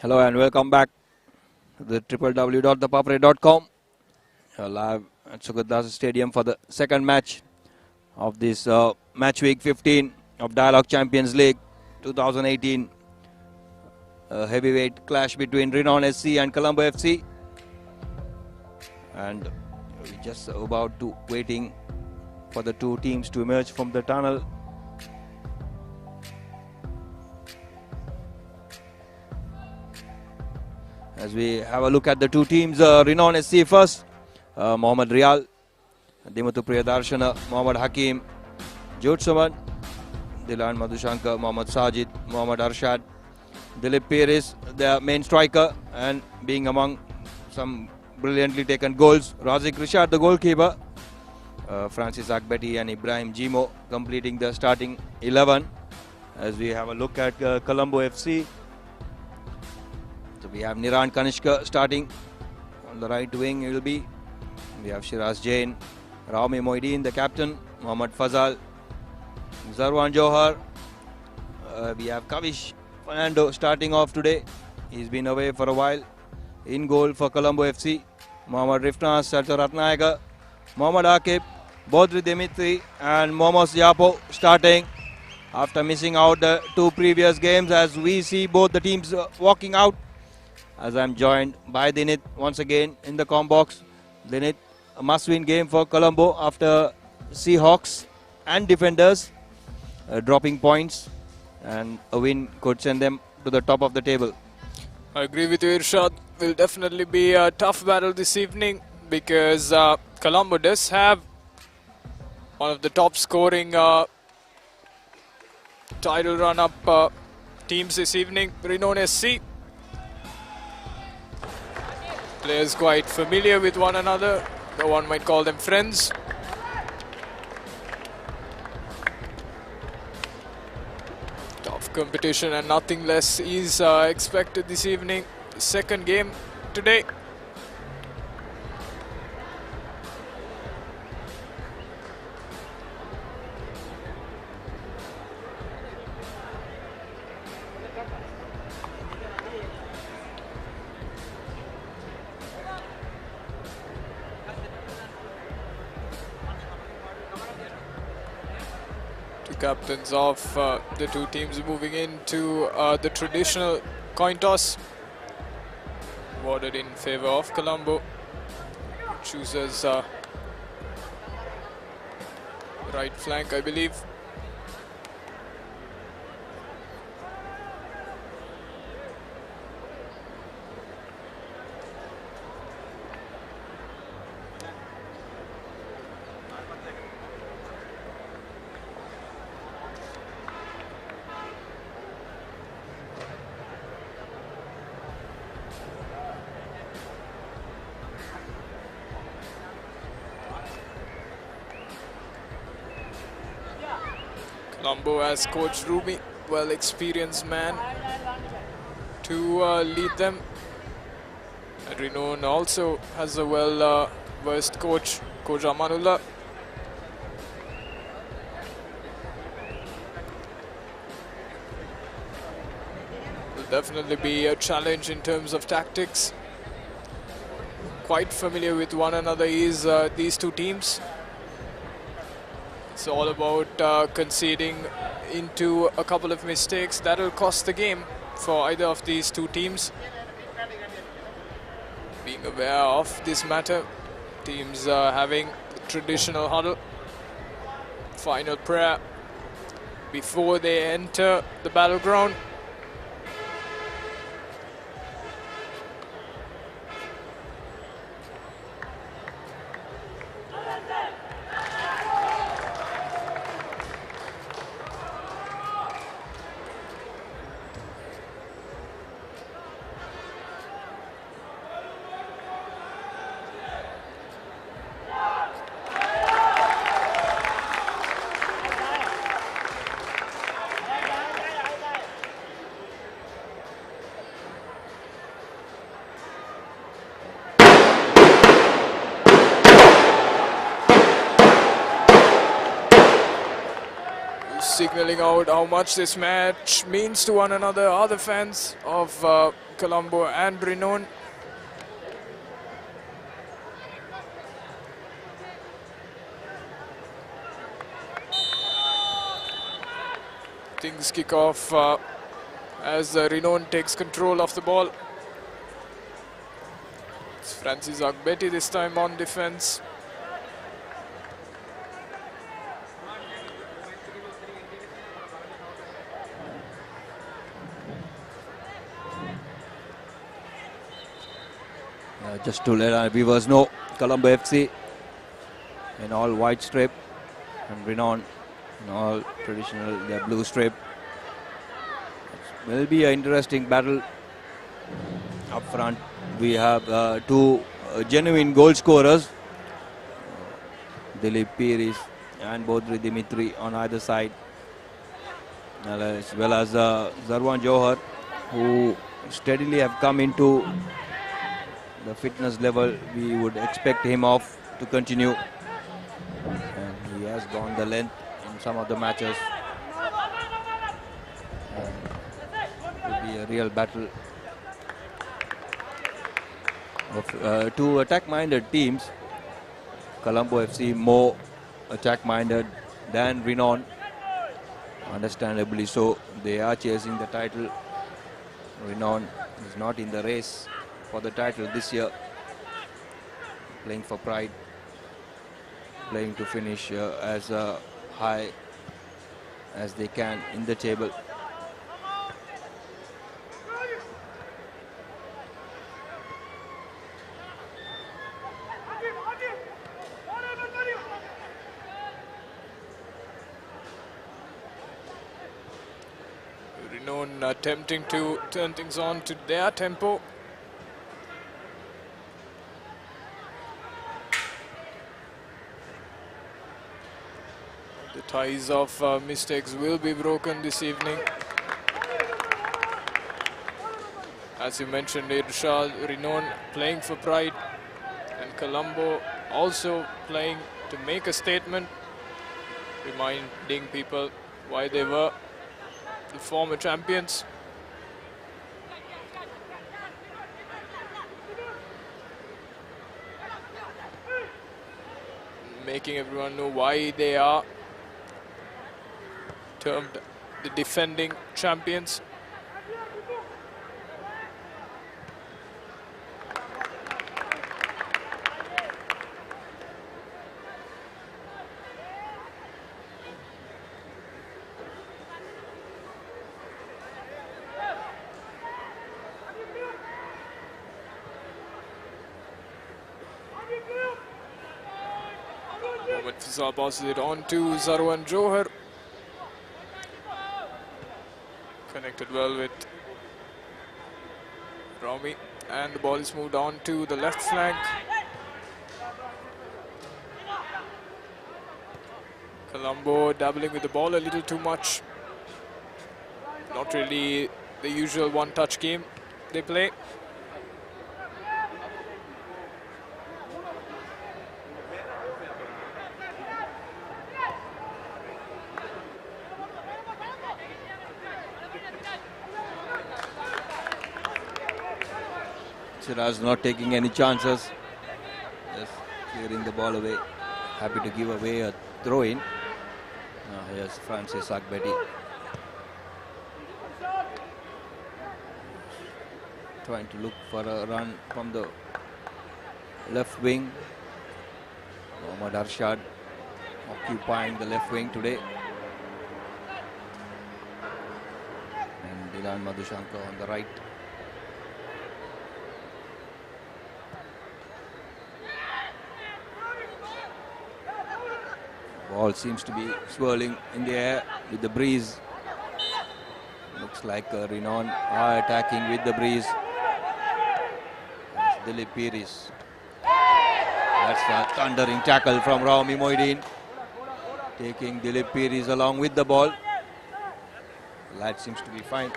Hello and welcome back to the www.thepapre.com. Live at Sugaddas Stadium for the second match of this match week 15 of Dialogue Champions League 2018. A heavyweight clash between Renown SC and Colombo FC. And we're just about to waiting for the two teams to emerge from the tunnel. As we have a look at the two teams, Renown SC first, Mohammad Rial, Dimatu Priyadarshana, Mohammad Hakim, Jude Suman, Dilan Madhushankar, Mohammad Sajid, Mohammad Arshad, Dilip Peris, their main striker, and being among some brilliantly taken goals, Razik Rishad, the goalkeeper, Francis Akbeti and Ibrahim Jimo completing the starting 11. As we have a look at Colombo FC. So we have Niran Kanishka starting on the right wing. It will be. We have Shiraz Jain, Raumi Moideen, the captain, Mohammad Fazal, Zarwan Johar. We have Kavish Fernando starting off today. He's been away for a while. In goal for Colombo FC, Mohammad Rifnas, Sartar Ratnayaka, Mohammad Akib, Bodri Dimitri and Momos Yapo starting after missing out the two previous games, as we see both the teams walking out. As I'm joined by Dinit once again in the comm box. Dinit, a must-win game for Colombo after Seahawks and defenders dropping points, and a win could send them to the top of the table. I agree with you, Irshad. Will definitely be a tough battle this evening because Colombo does have one of the top scoring title run-up teams this evening, Renown SC. Players quite familiar with one another, though one might call them friends. Tough competition and nothing less is expected this evening. Second game today. Captains of the two teams moving into the traditional coin toss, awarded in favor of Colombo. Chooses right flank, I believe. Colombo has Coach Rumi, well-experienced man to lead them. Renown also has a well-versed coach, Coach Amanullah. Will definitely be a challenge in terms of tactics. Quite familiar with one another is these two teams. It's all about conceding into a couple of mistakes that will cost the game for either of these two teams. Being aware of this matter, teams having the traditional huddle, final prayer before they enter the battleground. Signaling out how much this match means to one another are the fans of Colombo and Renown. Things kick off as Renown takes control of the ball. It's Francis Agbeti this time on defense. Just to let our viewers know, Colombo FC in all white strip and Renown in all traditional blue strip. It will be an interesting battle up front. We have two genuine goal scorers, Dilip Piris and Bodri Dimitri on either side, as well as Zarwan Johar, who steadily have come into the fitness level we would expect him of to continue, and he has gone the length in some of the matches. It will be a real battle of two attack-minded teams. Colombo FC more attack-minded than Renown, understandably so. They are chasing the title. Renown is not in the race for the title this year, playing for pride, playing to finish as high as they can in the table. Renown attempting to turn things on to their tempo. The ties of mistakes will be broken this evening. As you mentioned, Irshad, Renown playing for pride, and Colombo also playing to make a statement, reminding people why they were the former champions. Making everyone know why they are termed the defending champions. Mohamed Fizal passes it on to Zarwan Johar. Connected well with Rami, and the ball is moved on to the left flank. Colombo dabbling with the ball a little too much. Not really the usual one-touch game they play. Siraz not taking any chances, just clearing the ball away. Happy to give away a throw-in. Here's Francis Agbeti. Trying to look for a run from the left wing. Mohammad Arshad occupying the left wing today. And Dilan Madhushankar on the right. Ball seems to be swirling in the air with the breeze. Looks like Renown are attacking with the breeze. That's Dilip Piris. That's a thundering tackle from Rami Moideen, taking Dilip Piris along with the ball. The lad seems to be fine.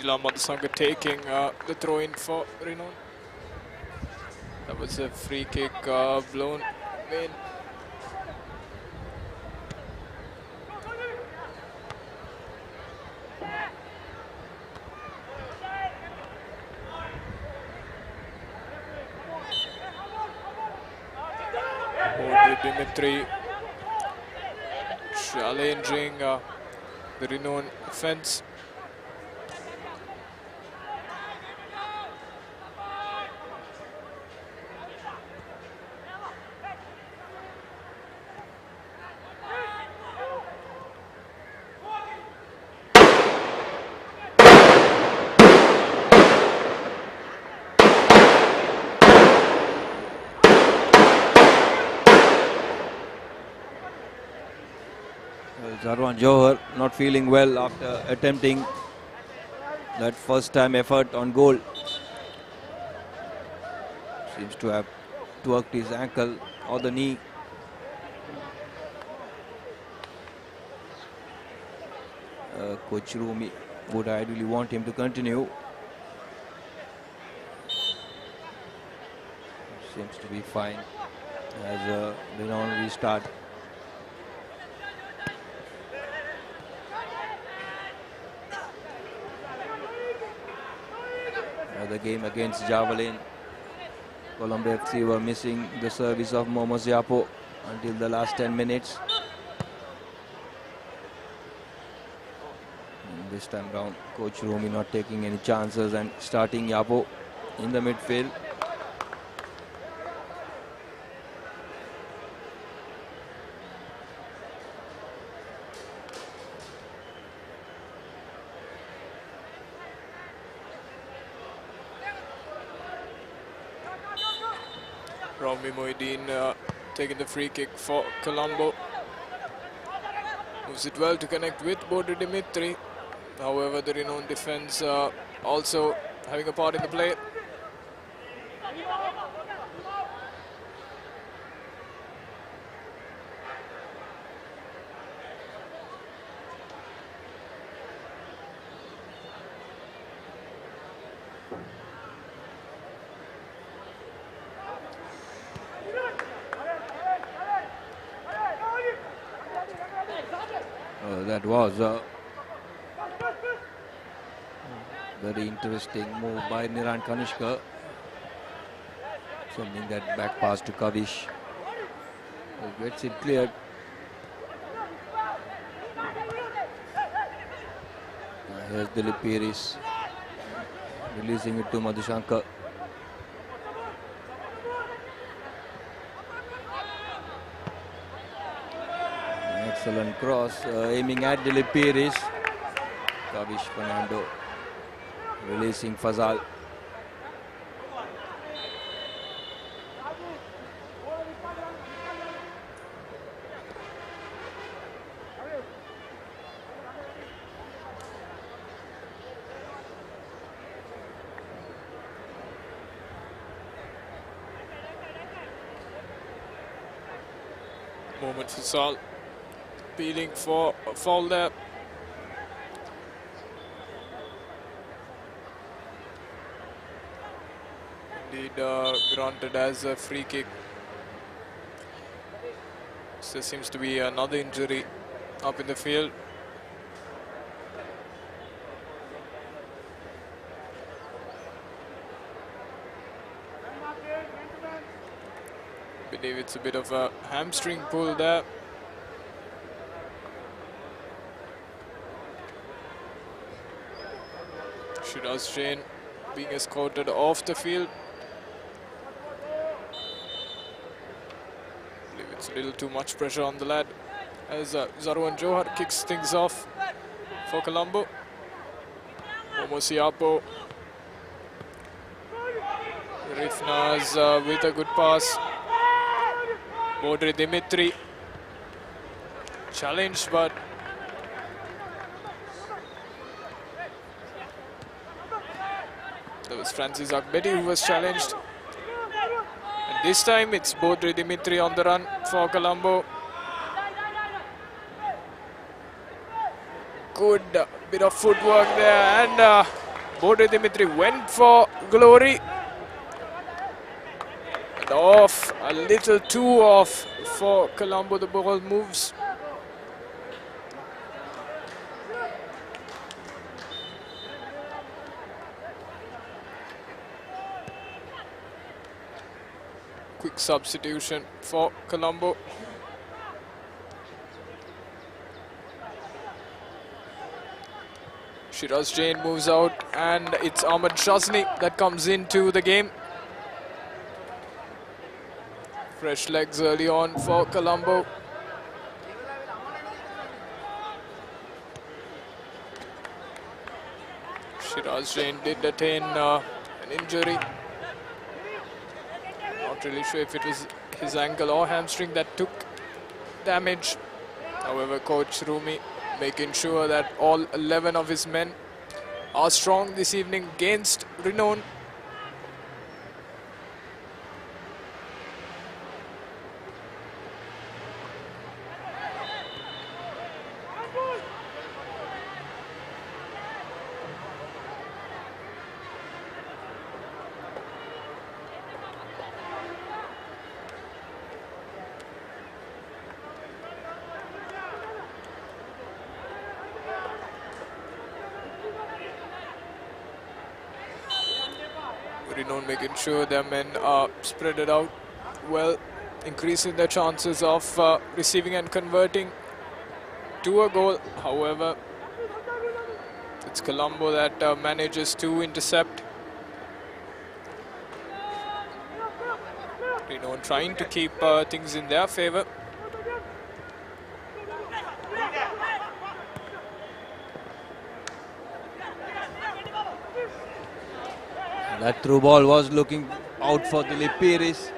Dilan Madhusanga taking the throw in for Renown. That was a free kick blown in. Dimitri challenging the Renown fence. Zarwan Johar not feeling well after attempting that first time effort on goal. Seems to have twerked his ankle or the knee. Coach Rumi would ideally want him to continue. Seems to be fine as Renown restart. The game against Javelin, Colombo FC were missing the service of Momo Ziapo until the last 10 minutes. And this time round, Coach Rumi not taking any chances and starting Yapo in the midfield. Rami Moideen taking the free kick for Colombo. Moves it well to connect with Bodri Dimitri. However, the Renown defense also having a part in the play. That was a very interesting move by Niran Kanishka, sending that back pass to Kavish. He gets it cleared. Here's Dilip Piris releasing it to Madhushankar. Excellent cross, aiming at Dilip Piris. Kavish Fernando releasing Fazal. Moment for Sal. Appealing for a foul there. Indeed granted as a free kick. So there seems to be another injury up in the field. I believe it's a bit of a hamstring pull there. Shiraz Jain being escorted off the field. I believe it's a little too much pressure on the lad as Zarwan Johar kicks things off for Colombo. Momo Siapo. Rifnaz with a good pass. Bodri Dimitri challenged, but that was Francis Akbeti who was challenged. And this time it's Bodri Dimitri on the run for Colombo. Good bit of footwork there, and Bode Dimitri went for glory. And off, a little too off for Colombo. The ball moves. Quick substitution for Colombo. Shiraz Jain moves out, and it's Ahmad Shazni that comes into the game. Fresh legs early on for Colombo. Shiraz Jain did attain an injury. Not really sure if it was his ankle or hamstring that took damage. However, Coach Rumi making sure that all 11 of his men are strong this evening against Renown. Renown making sure their men are spread it out well, increasing their chances of receiving and converting to a goal. However, it's Colombo that manages to intercept. Renown trying to keep things in their favour. That through ball was looking out for Dilip Piris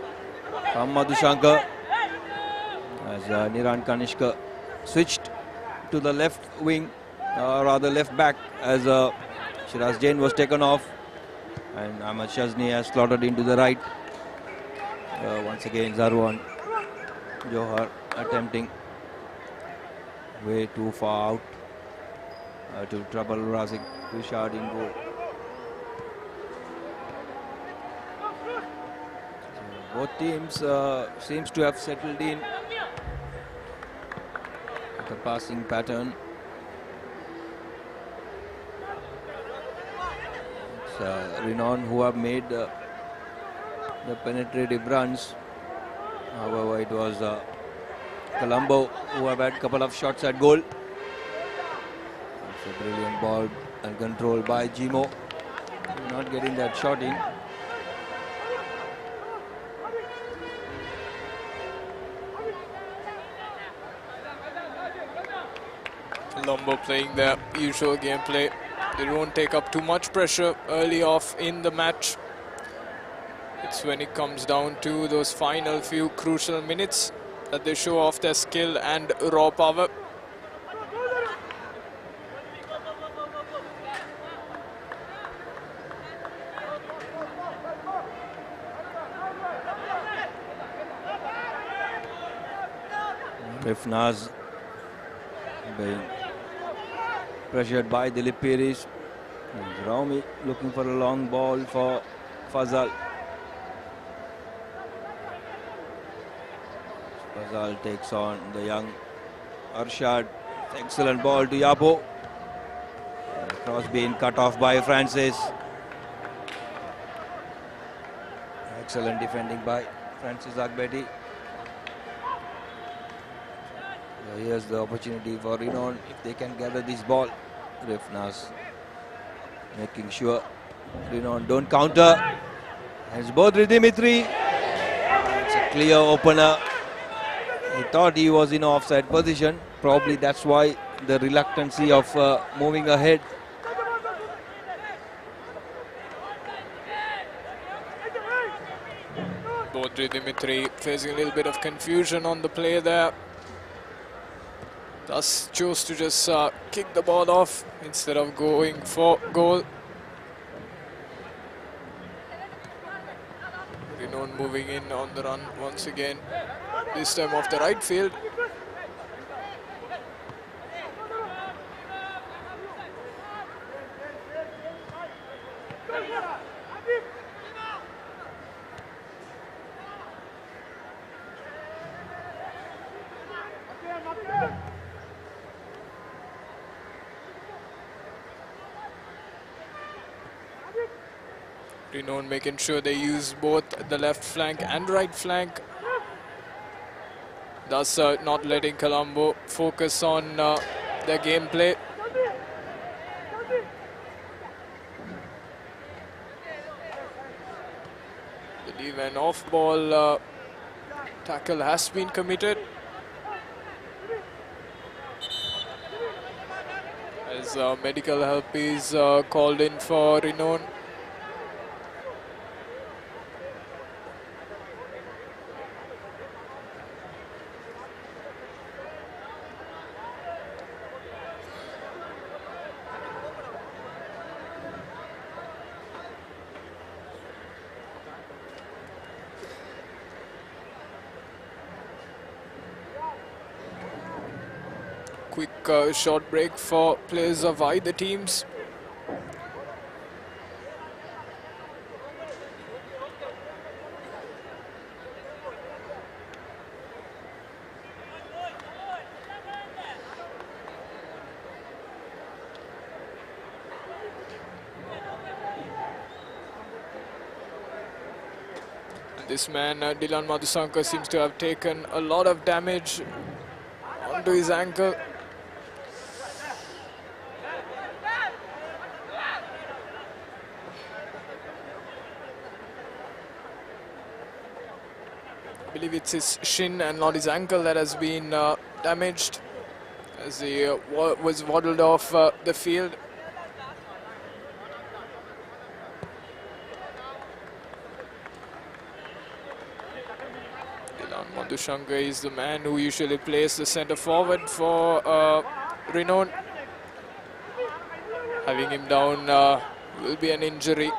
from Madhushankar as Niran Kanishka switched to the left wing, rather left back, as Shiraz Jain was taken off and Ahmad Shazni has slotted into the right. Once again Zarwan Johar attempting way too far out to trouble Razik Rishad in goal. Both teams seems to have settled in the passing pattern. It's Renown who have made the penetrative runs. However, it was Colombo who have had a couple of shots at goal. It's a brilliant ball and control by Jimo. Not getting that shot in. Colombo playing their usual gameplay. They don't take up too much pressure early off in the match. It's when it comes down to those final few crucial minutes that they show off their skill and raw power. Rifnaz being pressured by Dilip Piris. Raumi looking for a long ball for Fazal. Fazal takes on the young Arshad. Excellent ball to Yapo. Cross being cut off by Francis. Excellent defending by Francis Agbeti. Here's the opportunity for Renown if they can gather this ball. Rifnaz making sure Renown don't counter. It's Bodri Dimitri. It's a clear opener. He thought he was in offside position. Probably that's why the reluctancy of moving ahead. Bodri Dimitri facing a little bit of confusion on the play there. Thus chose to just kick the ball off instead of going for goal. Renown moving in on the run once again, this time off the right field. Renown making sure they use both the left flank and right flank, thus not letting Colombo focus on their gameplay. I believe an off-ball tackle has been committed, as medical help is called in for Renown. Quick short break for players of either teams. And this man, Dylan Madhusankar, seems to have taken a lot of damage onto his ankle. I believe it's his shin and not his ankle that has been damaged, as he was waddled off the field. Dylan Madhusankar is the man who usually plays the centre forward for Renown. Having him down will be an injury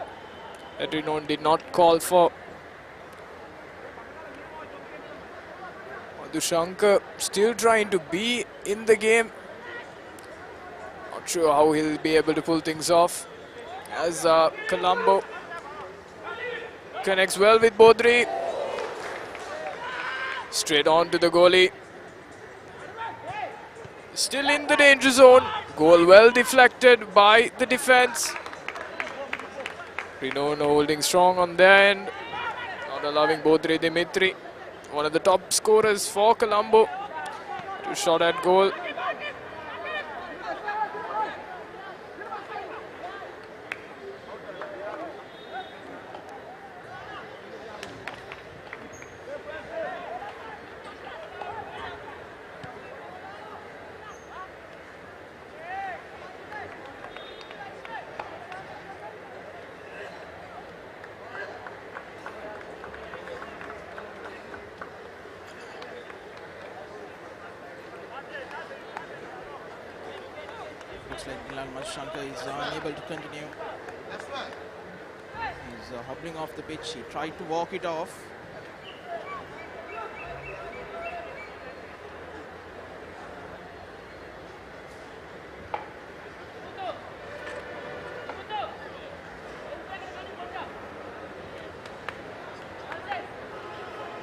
that Renown did not call for. Madhusankar still trying to be in the game. Not sure how he'll be able to pull things off, as Colombo connects well with Bodri. Straight on to the goalie. Still in the danger zone. Goal well deflected by the defense. Renown holding strong on their end, not allowing Bodri Dimitri, one of the top scorers for Colombo, to shot at goal. Looks like Dylan Madhusankar is unable to continue. He's hobbling off the pitch. He tried to walk it off.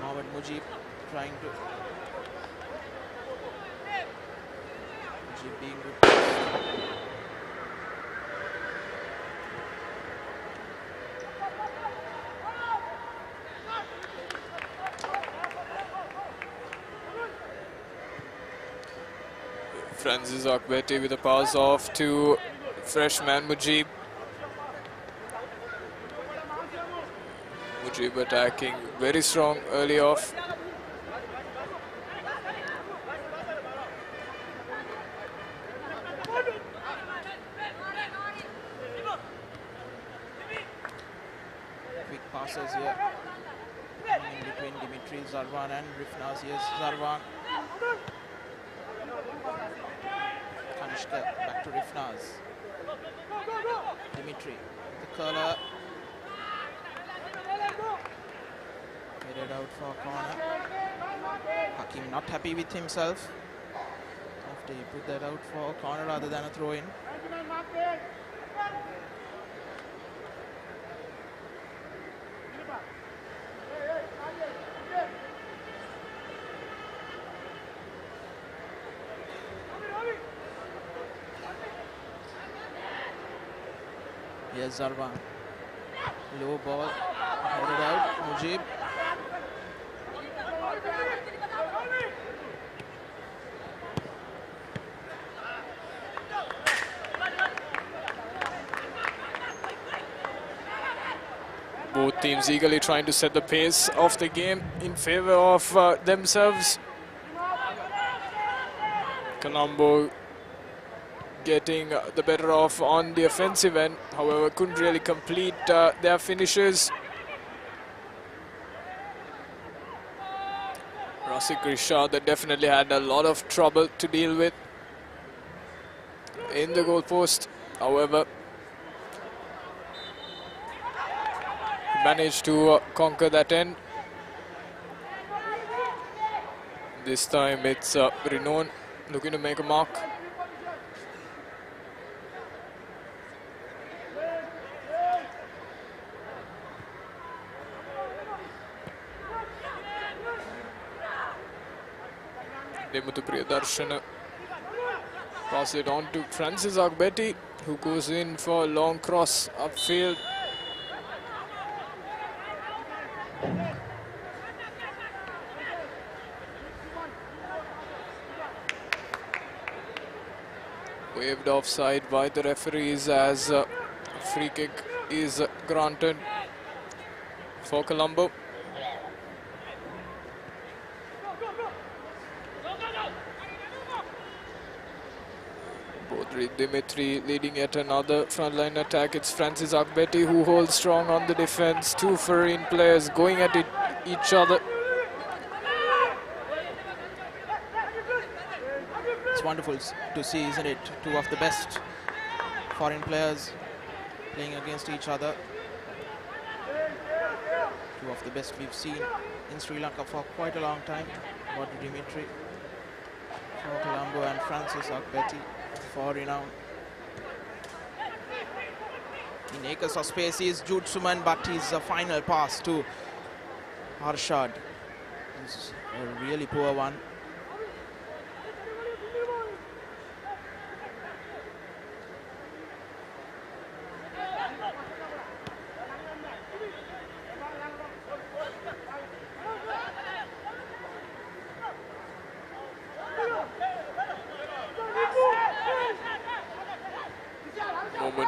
Mohammad Mujib trying to... Mujib being good. Francis Akbeti with a pass off to freshman Mujib. Mujib attacking very strong early off. Quick passes here. In between Dimitri, Zarwan and Rifnaz. Here's Zarwan. Kanishka back to Rifnaz. Dimitri, the curler. Headed out for a corner. Hakim not happy with himself after he put that out for a corner rather than a throw-in. Yes, Zarban. Low ball. Headed out. Mujib. Both teams eagerly trying to set the pace of the game in favor of themselves. Colombo getting the better off on the offensive end, however couldn't really complete their finishes. Rasik Rishad that definitely had a lot of trouble to deal with in the goalpost, however managed to conquer that end. This time it's Renown looking to make a mark. Demutu Priyadarshana pass it on to Francis Agbeti, who goes in for a long cross upfield. Waved offside by the referees as a free kick is granted for Colombo. Bodri Dimitri leading yet another frontline attack. It's Francis Agbeti who holds strong on the defense. Two foreign players going at each other. It's wonderful to see, isn't it? Two of the best foreign players playing against each other. Two of the best we've seen in Sri Lanka for quite a long time. Bodri Dimitri for Colombo and Francis Agbeti for Renown. In acres of space is Jude Suman, but his final pass to Harshad is a really poor one.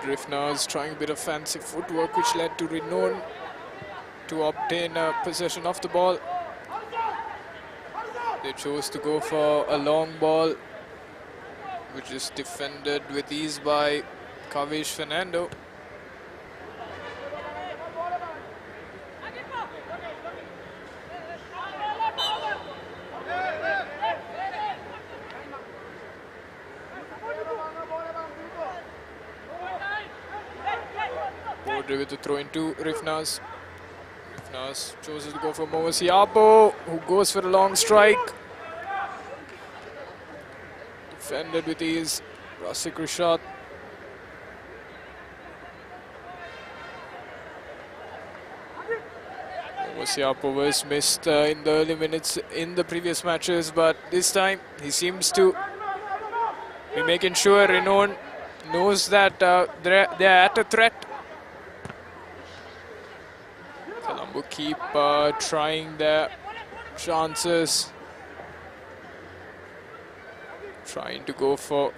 Rifnaz trying a bit of fancy footwork, which led to Renown to obtain possession of the ball. They chose to go for a long ball, which is defended with ease by Kavish Fernando. With the throw into Rifnaz. Rifnaz chooses to go for Siapo, who goes for a long strike. Defended with ease, Rasik Rishad. Siapo was missed in the early minutes in the previous matches, but this time he seems to be making sure Renown knows that they're at a threat. Colombo keep trying their chances, trying to go for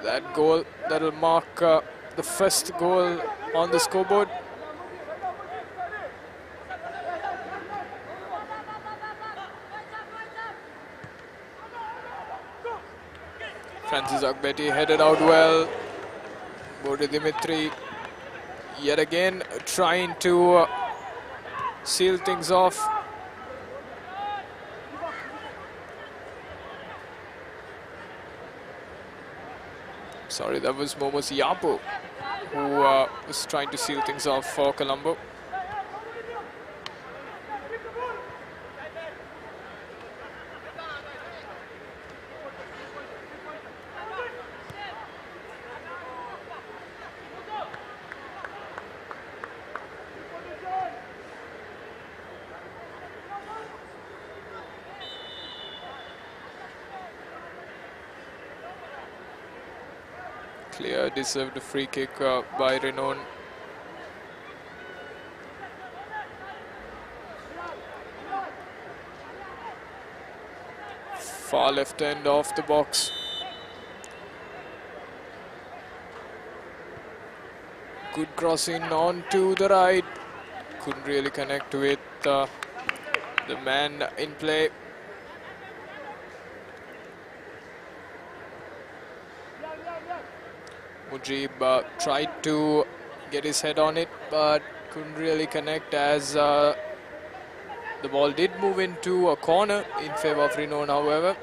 that goal that will mark the first goal on the scoreboard. Francis Agbeti headed out well. Bodri Dimitri yet again trying to seal things off. Sorry, that was Siapo who was trying to seal things off for Colombo. Clear deserved free kick by Renown. Far left end of the box. Good crossing on to the right. Couldn't really connect with the man in play. Mujib tried to get his head on it, but couldn't really connect as the ball did move into a corner in favor of Renown, however.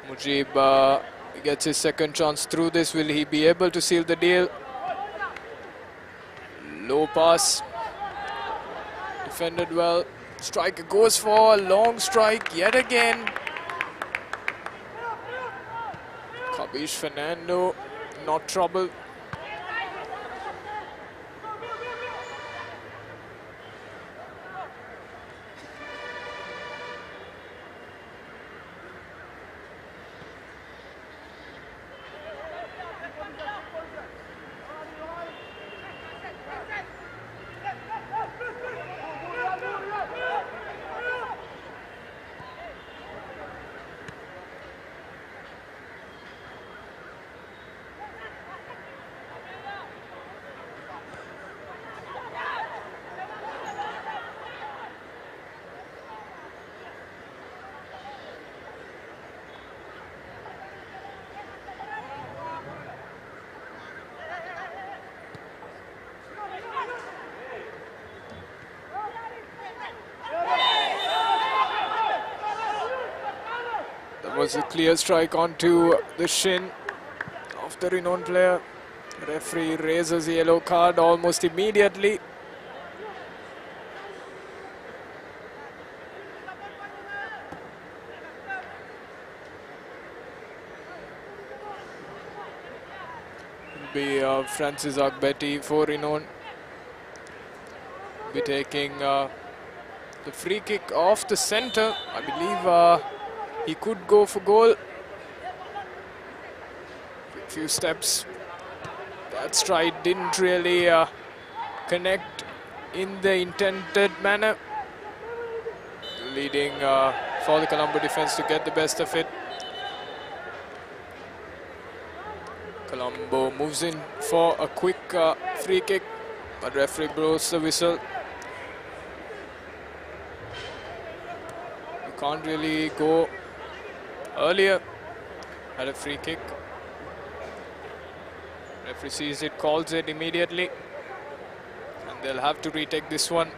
Mujib gets his second chance through this. Will he be able to seal the deal? Low pass. Defended well. Striker goes for a long strike yet again. Kabish Fernando, not trouble. Was a clear strike onto the shin of the Renown player. Referee raises a yellow card almost immediately. It'll be Francis Agbeti for Renown. Be taking the free kick off the centre. I believe he could go for goal. Few steps. That stride didn't really connect in the intended manner. Leading for the Colombo defense to get the best of it. Colombo moves in for a quick free kick, but referee blows the whistle. You can't really go earlier at a free kick. Referee sees it, calls it immediately, and they'll have to retake this one.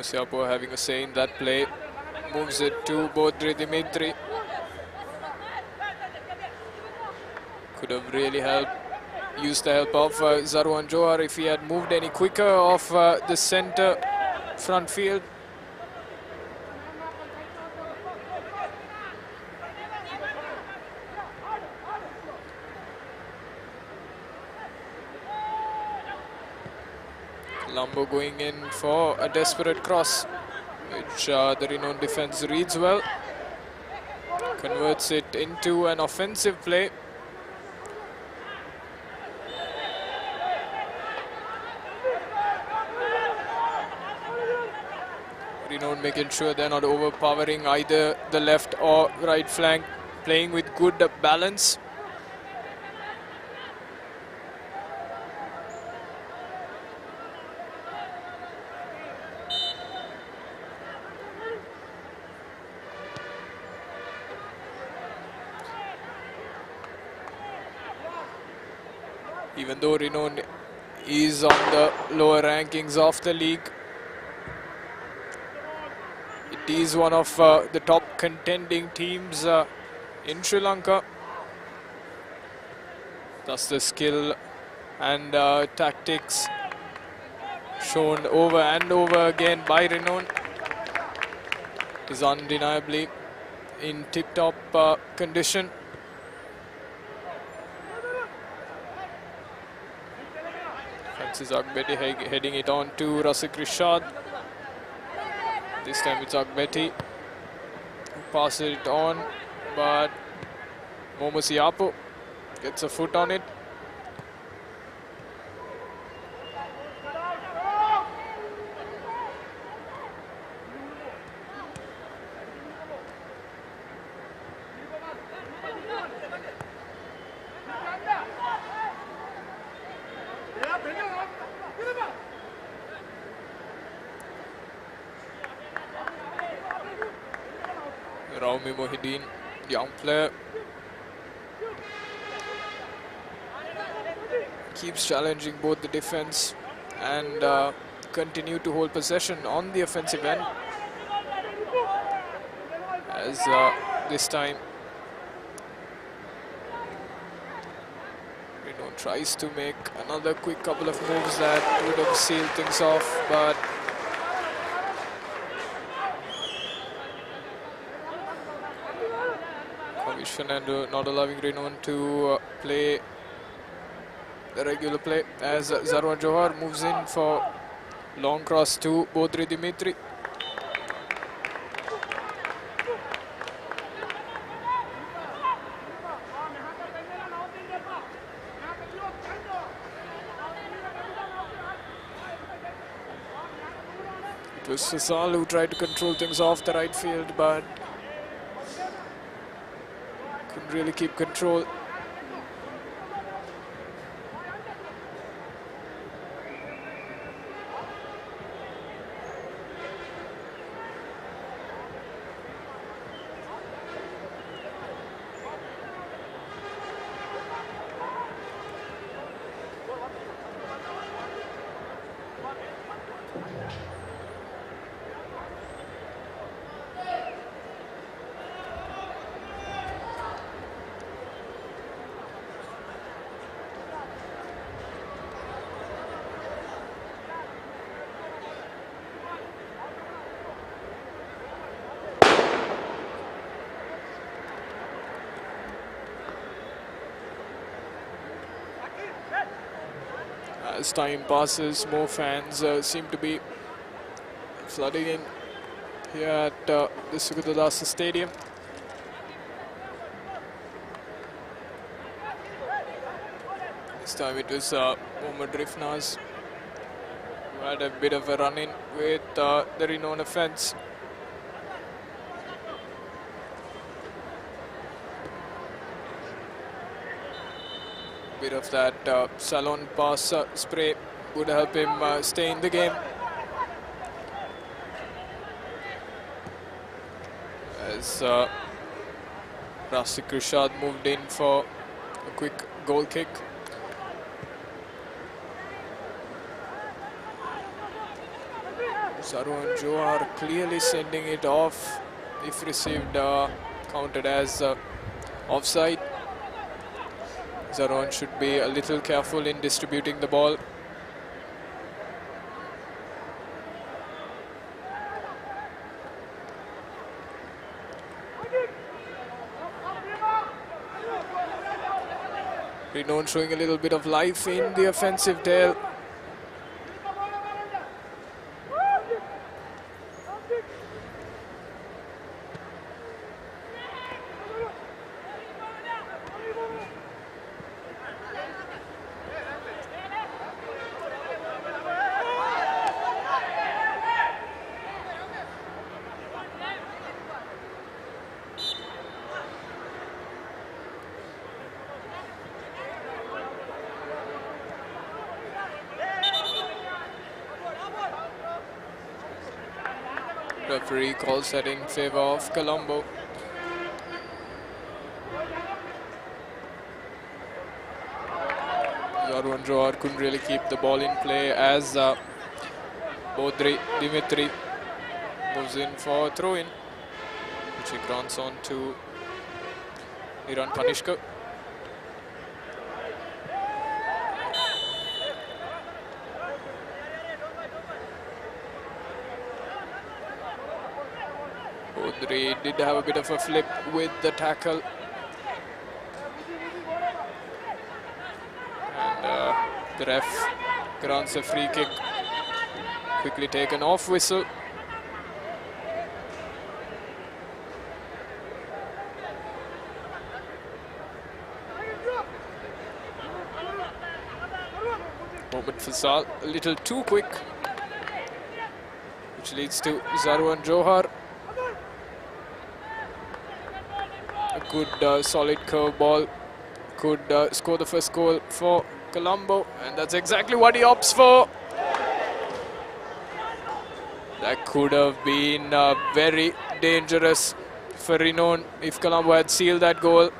Siapo having a say in that play, moves it to Bodri Dimitri. Could have really used the help of Zarwan Johar if he had moved any quicker off the centre front field. Colombo going in for a desperate cross, which the Renown defense reads well. Converts it into an offensive play. Renown making sure they're not overpowering either the left or right flank, playing with good balance. Even though Renown is on the lower rankings of the league, It is one of the top contending teams in Sri Lanka. Thus the skill and tactics shown over and over again by Renown is undeniably in tip-top condition. Francis Agbeti heading it on to Rasik Rishad. This time it's Agbeti who passes it on, but Momo Siapo gets a foot on it. Raumi Mohideen, young player, keeps challenging both the defense and continue to hold possession on the offensive end. As this time Renown tries to make another quick couple of moves that would have sealed things off, but Fernando not allowing Renown to play the regular play, as Zarwan Johar moves in for long cross to Bodri Dimitri. It was Sasal who tried to control things off the right field, but couldn't really keep control. As time passes, more fans seem to be flooding in here at the Sugata Stadium. This time it was Mohammad Rifnaz who had a bit of a run-in with the Renown offence. Bit of that salon pass spray would help him stay in the game. As Rasik Rishad moved in for a quick goal kick. Zarwan Johar clearly sending it off. If received, counted as offside. Zarwan should be a little careful in distributing the ball. Renown showing a little bit of life in the offensive tail. Referee calls that in favour of Colombo. Zarwan Johar couldn't really keep the ball in play as Bodri Dimitri Moves in for throw-in, which he grants on to Iran Kanishka. Bodri did have a bit of a flip with the tackle. And the ref grants a free kick. Quickly taken off whistle. Mohamed Faisal a little too quick, which leads to Zarwan Johar. A good solid curve ball could score the first goal for Colombo, and that's exactly what he opts for. That could have been very dangerous for Renown if Colombo had sealed that goal.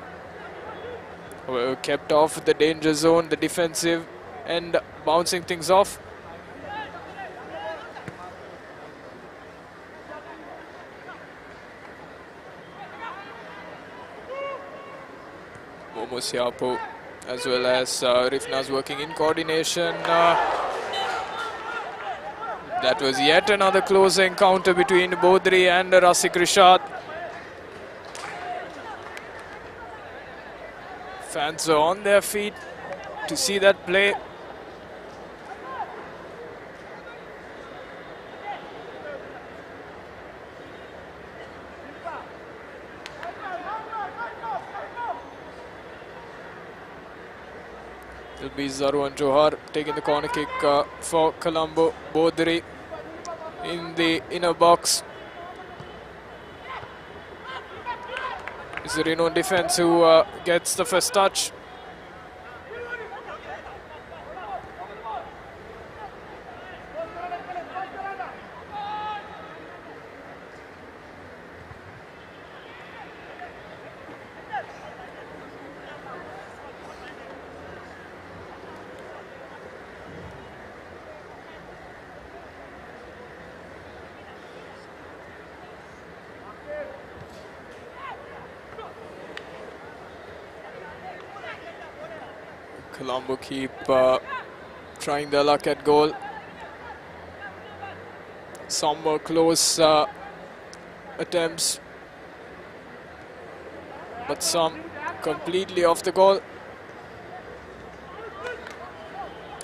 However, kept off the danger zone, the defensive, and bouncing things off. Momo Siapo as well as Rifnaz working in coordination. That was yet another close encounter between Bodri and Rasik Rishad. Fans are on their feet to see that play. It'll be Zarwan Johar taking the corner kick for Colombo. Bodri in the inner box. It's the Renown defense who gets the first touch. Colombo keep trying their luck at goal. Some more close attempts, but some completely off the goal.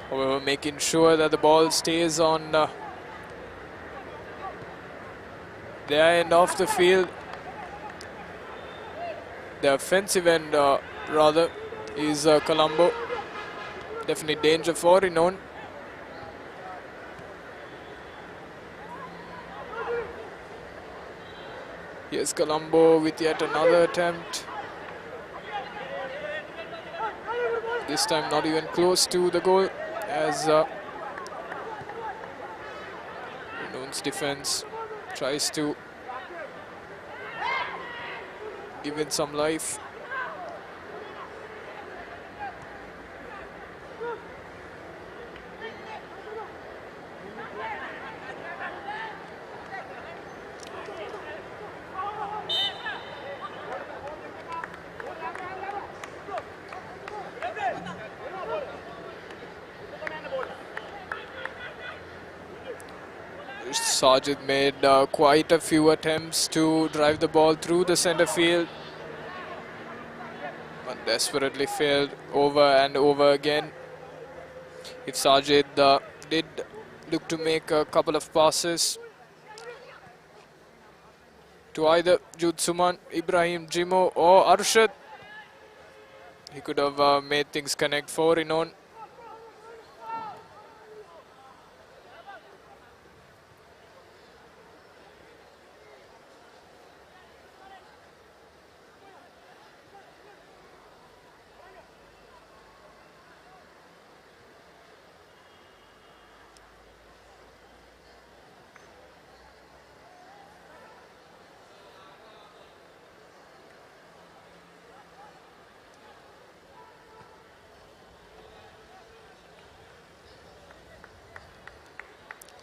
However, making sure that the ball stays on their end of the field. The offensive end, rather, is Colombo. Definitely danger for Renown. Here's Colombo with yet another attempt. This time not even close to the goal, as Renown's defense tries to give it some life. Sajid made quite a few attempts to drive the ball through the center field, but desperately failed over and over again. If Sajid did look to make a couple of passes to either Jude Suman, Ibrahim Jimo or Arshad, he could have made things connect for Renown.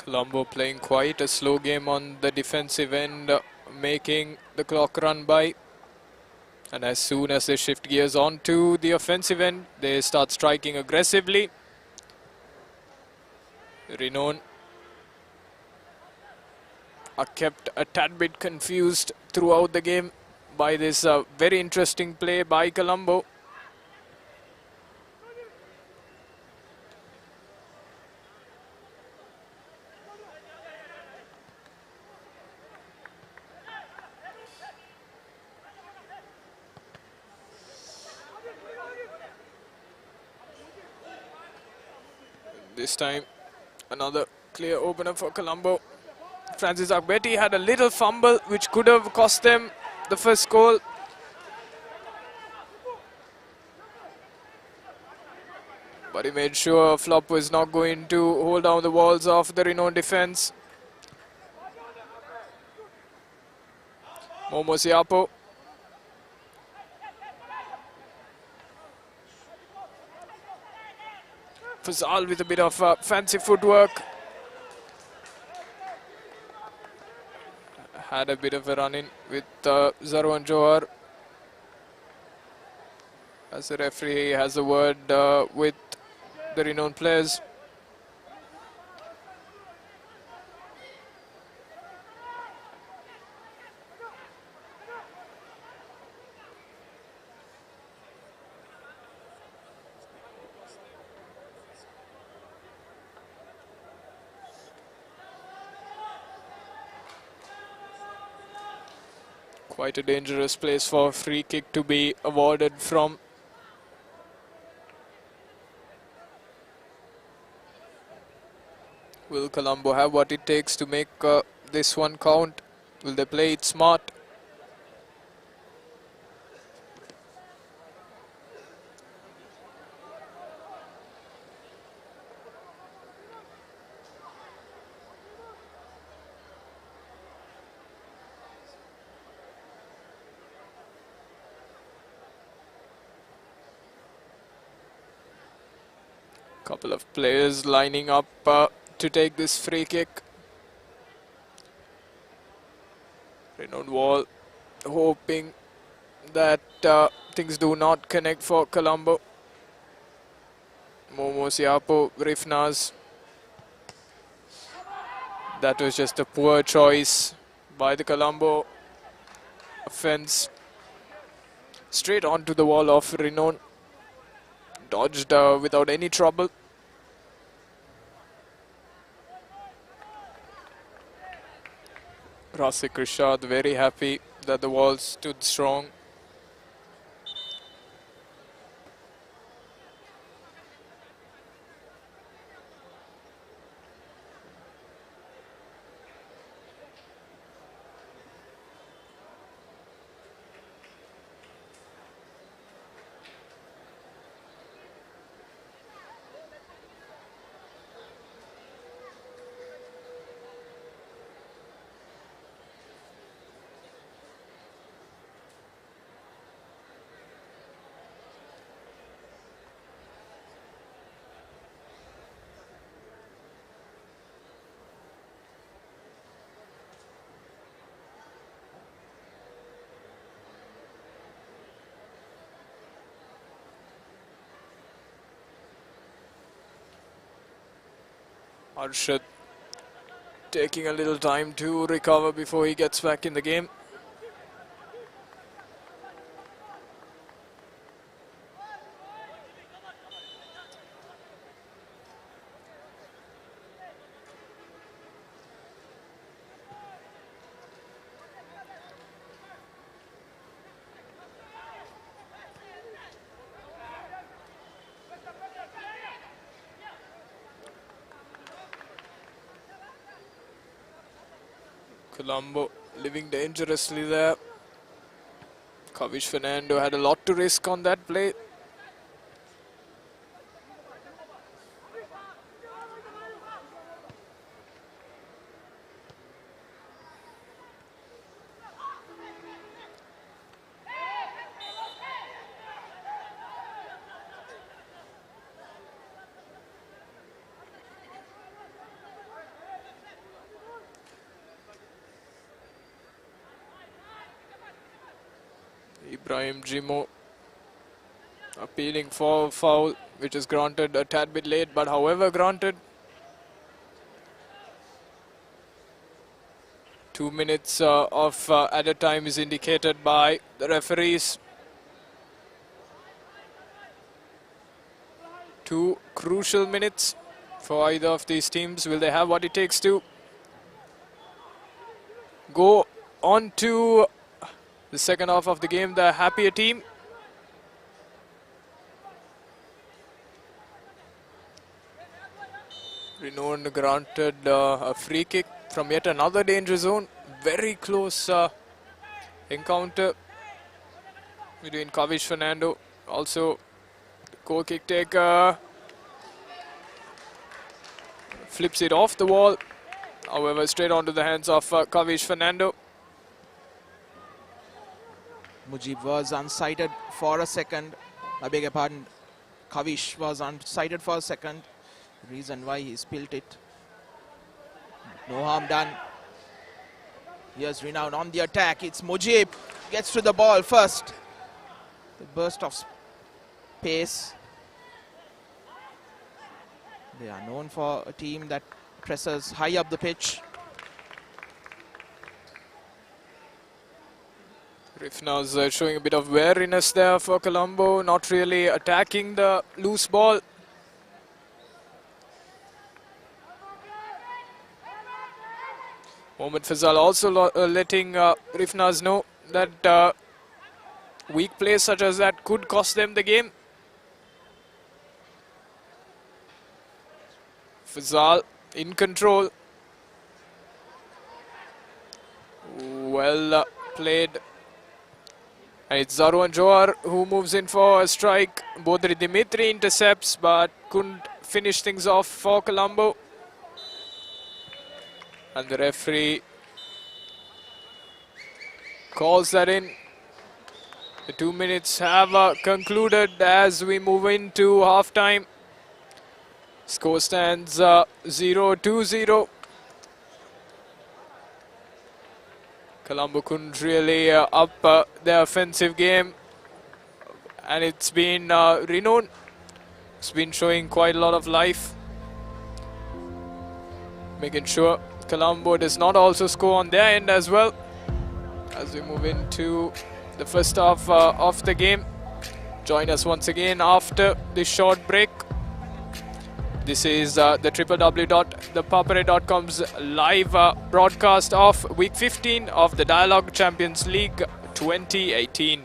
Colombo playing quite a slow game on the defensive end, making the clock run by. And as soon as they shift gears onto the offensive end, they start striking aggressively. Renown are kept a tad bit confused throughout the game by this very interesting play by Colombo. This time, another clear opener for Colombo. Francis Akbeti had a little fumble which could have cost them the first goal. But he made sure Flop was not going to hold down the walls of the Renown defense. Momo Siapo. Fazal with a bit of fancy footwork. Had a bit of a run-in with Zarwan Johar. As the referee has a word with the Renown players. Quite a dangerous place for a free kick to be awarded from. Will Colombo have what it takes to make this one count? Will they play it smart? Couple of players lining up to take this free kick. Renown Wall hoping that things do not connect for Colombo. Momo Siapo, Rifnaz. That was just a poor choice by the Colombo offense. Straight onto the wall of Renown. Dodged without any trouble. Rasik Rishad very happy that the wall stood strong. Arshad taking a little time to recover before he gets back in the game. Colombo living dangerously there. Kavish Fernando had a lot to risk on that play. Ibrahim Jimo appealing for foul, which is granted a tad bit late, but however granted. 2 minutes of added time is indicated by the referees. 2 crucial minutes for either of these teams. Will they have what it takes to go on to the second half of the game, the happier team? Renown granted a free kick from yet another danger zone. Very close encounter between Kavish Fernando. Also, the goal kick taker flips it off the wall. However, straight onto the hands of Kavish Fernando. Mujib was unsighted for a second. I beg your pardon. Kavish was unsighted for a second. Reason why he spilt it. No harm done. Here's Renown on the attack. It's Mujib. Gets to the ball first. The burst of pace. They are known for a team that presses high up the pitch. Rifna's showing a bit of wariness there for Colombo. Not really attacking the loose ball. Mohamed Fazal also letting Rifnaz know that weak play such as that could cost them the game. Fazal in control. Well played. And it's Zarwan Johar who moves in for a strike. Bodri Dimitri intercepts but couldn't finish things off for Colombo. And the referee calls that in. The 2 minutes have concluded as we move into half-time. Score stands 0-2-0. Colombo couldn't really up their offensive game. And it's been Renown. It's been showing quite a lot of life. Making sure Colombo does not also score on their end as well. As we move into the first half of the game. Join us once again after this short break. This is the www.thepapare.com's live broadcast of Week 15 of the Dialogue Champions League 2018.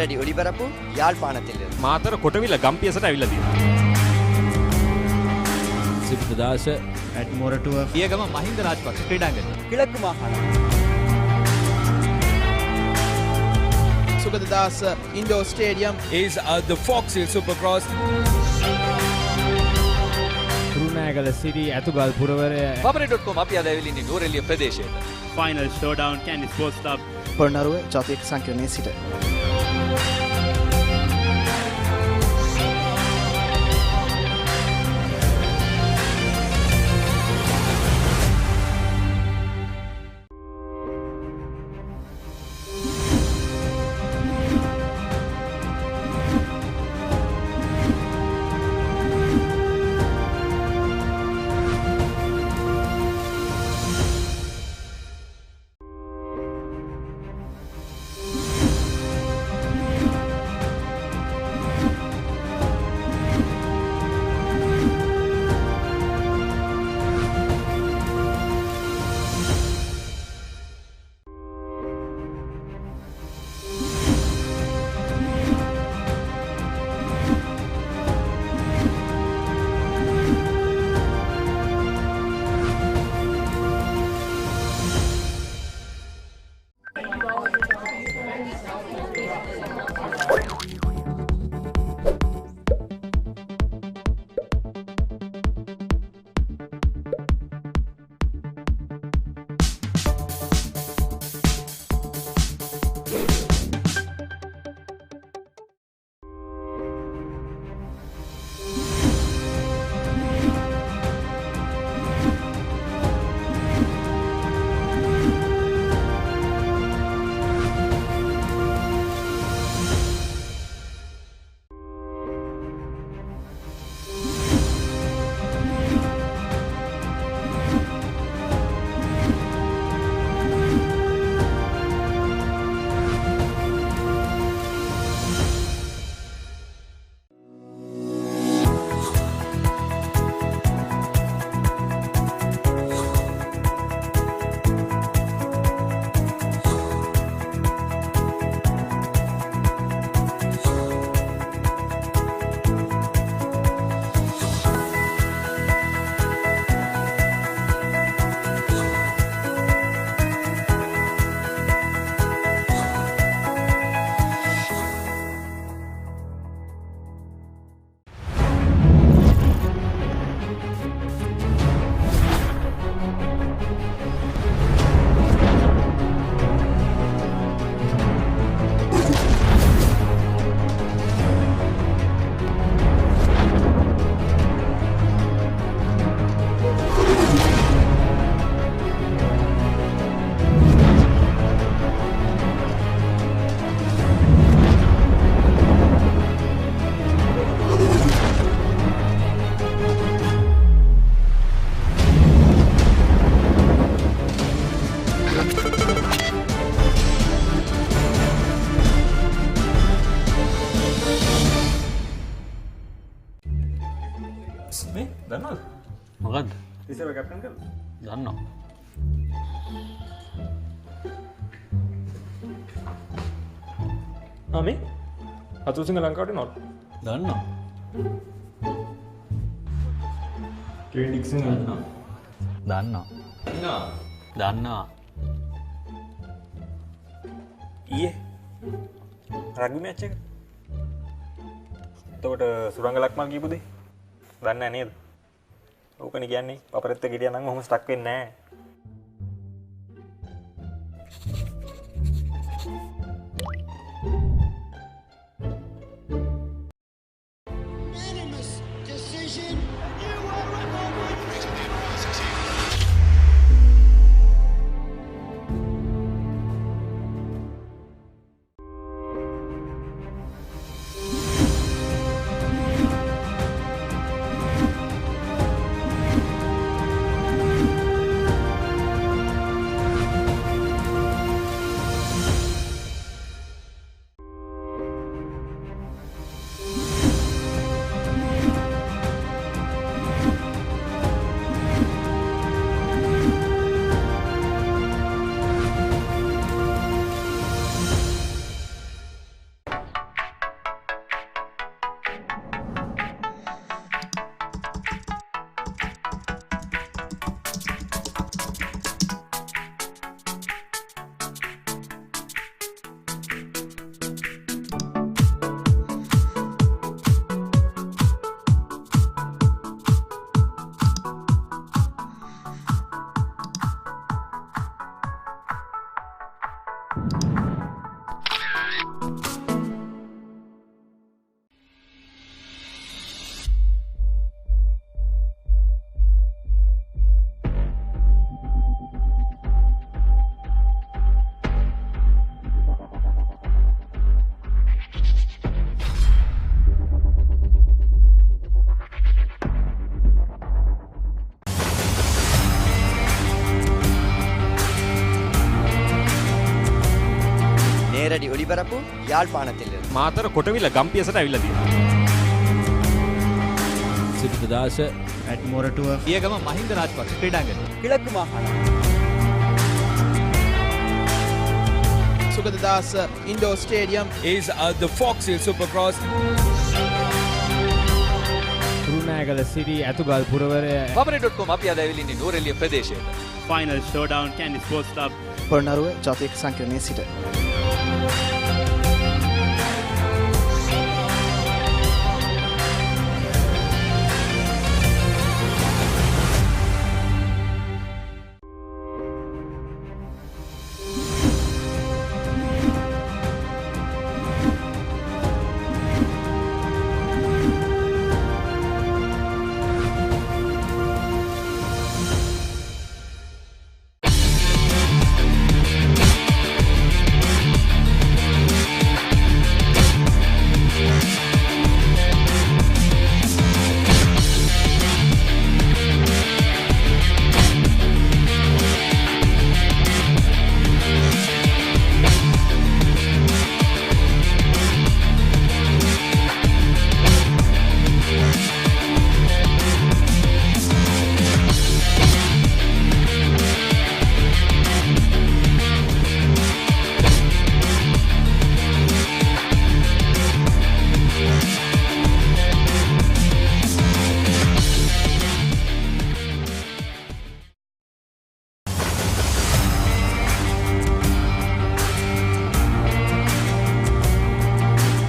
රෙඩි ඔලිවරපු යාල්පානතිල මාතර කොටවිල ගම්පියසට ඇවිල්ලා තියෙනවා. සිප්පදාස ඇඩ්මොරටුව පියගම මහින්ද රාජපක්ෂ ක්‍රීඩාංගණය කිලක්කු මාහාන Sugaddas Indoor Stadium is the Fox Hill Supercross. Kurunegala city ඇතුගල් පුරවරය papare.com අපි අද ඇවිල්ලා ඉන්නේ නෝරෙලිය ප්‍රදේශයට. Final showdown Kandy sports club Polonnaruwa ජාතික සංකීර්ණයේ සිට දන්නවද? මොකද්ද? තිසර කැප්ටන් කරලා. දන්නවා. මේ අතුසිංහ ලංකාවට නොට්. දන්නවා. කෙවින් ඩික්සන් දන්නවා. දන්නවා. ඊයේ රග්බි මැච් එක. එතකොට සුරංග ලක්මල් කියපු දේ දන්නේ නැහැ නේද? ඕකනේ කියන්නේ අපරෙත් ගෙඩිය නම් ඔහොම ස්ටක් වෙන්නේ නැහැ. நேரடி ஒளிபரப்பு யாழ்ப்பாணத்திலிருந்து. මාතර කොටවිල ගම්පියසට ඇවිල්ලා තියෙනවා. සිරිතදාස ඇට් මොරටුව පියගම මහින්ද රාජපක්ෂ ක්‍රීඩාංගණය. கிழக்கு மாகாணம். Sugadadasa Indoor Stadium is the Fox Hill Supercross. Kurunegala Siri ඇතුගල් පුරවරය paparey.com අපි අද ඇවිල්ලා ඉන්නේ නූරෙලිය ප්‍රදේශයට. Final showdown Kandy sports club Polonnaruwa ජාතික සංකීර්ණයේ සිට.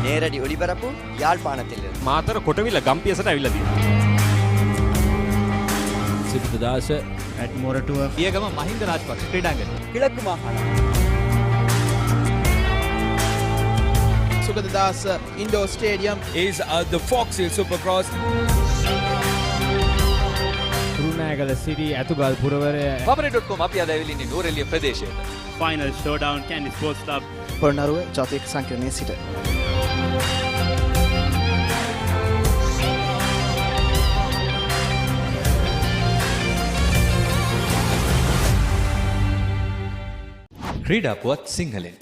நேரடி ஒளிபரப்பு யாழ்ப்பாணத்திலிருந்து. මාතර කොටවිල ගම්පියසට ඇවිල්ලා තියෙනවා. සිරිතදාස ඇට් මොරටුව පියගම මහින්ද රාජපක්ෂ ක්‍රීඩාංගණය. கிழக்கு மாகாணம். Sugadadasa Indoor Stadium Is the Fox Hill Supercross. Kurunegala Siri ඇතුගල් පුරවරය paparey.com අපි අද ඇවිල්ලා ඉන්නේ නූරෙලිය ප්‍රදේශයට. Final showdown Kandy sports club Polonnaruwa ජාතික සංකීර්ණයේ සිට. ක්‍රීඩා පුවත් සිංහලෙන්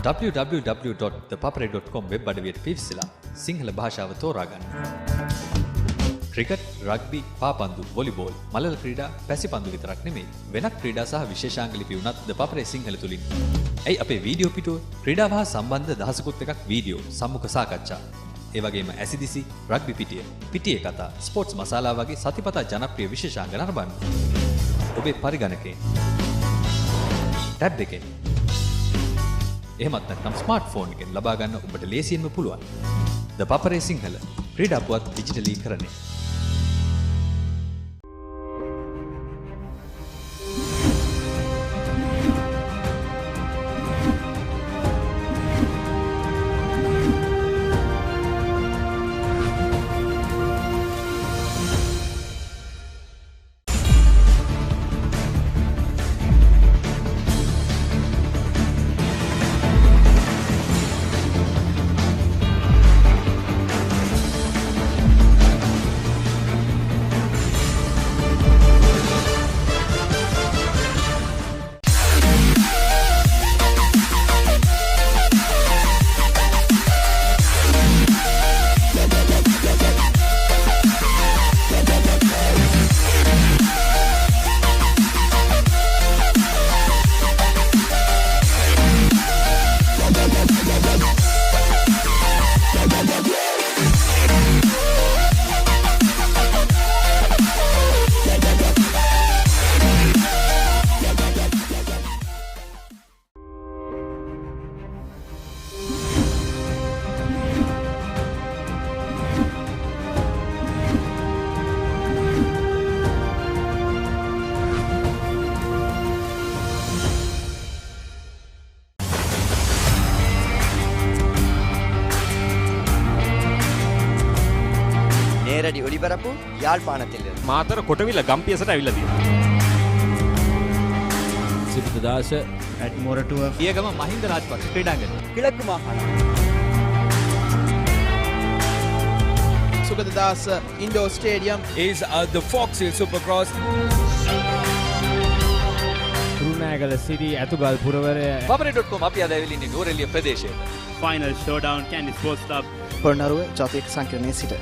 www.thepaparey.com වෙබ් අඩවියට පිවිසලා සිංහල භාෂාව තෝරා ගන්න. ක්‍රිකට්, රග්බි, පාපන්දු, වොලිබෝල්, මලල ක්‍රීඩා, පැසිපන්දු විතරක් නෙමෙයි වෙනත් ක්‍රීඩා සහ විශේෂාංග ලිපි උනත් ද පපරේ සිංහල තුලින්. ඇයි අපේ වීඩියෝ පිටුව ක්‍රීඩාව හා සම්බන්ධ දහසකුත් එකක් වීඩියෝ, සම්මුඛ සාකච්ඡා. ඒ වගේම ඇසිදිසි, රග්බි පිටිය, පිටියේ කතා, ස්පෝර්ට්ස් මසාලා වගේ සතිපතා ජනප්‍රිය විශේෂාංග නරඹන්න. ඔබේ පරිගණකයෙන්, ටැබ් එකෙන්, එහෙමත් නැත්නම් ස්මාර්ට්ෆෝන් එකෙන් ලබා ගන්න ඔබට ලේසියෙන්ම පුළුවන්. ද පපරේ සිංහල ක්‍රීඩා පුවත් ඩිජිටලීකරණය. රඩි ඔලිබරපු යාල්පානතිල්ල මාතර කොටවිල ගම්පියසට ඇවිල්ලා තියෙනවා. සිබිතදාස ඇට් මොරටුව පියගම මහින්ද රාජපක්ෂ ක්‍රීඩාංගණය. කිලක්කු මාහන Sugathadasa indoor stadium is the Fox Hill Supercross. Kurunegala city ඇතුගල් පුරවරය පපරේ.com අපි අද ඇවිල්ලා ඉන්නේ නෝරෙලිය ප්‍රදේශයේ. Final showdown Kandy sports club Polonnaruwa ජාතික සංකීර්ණයේ සිට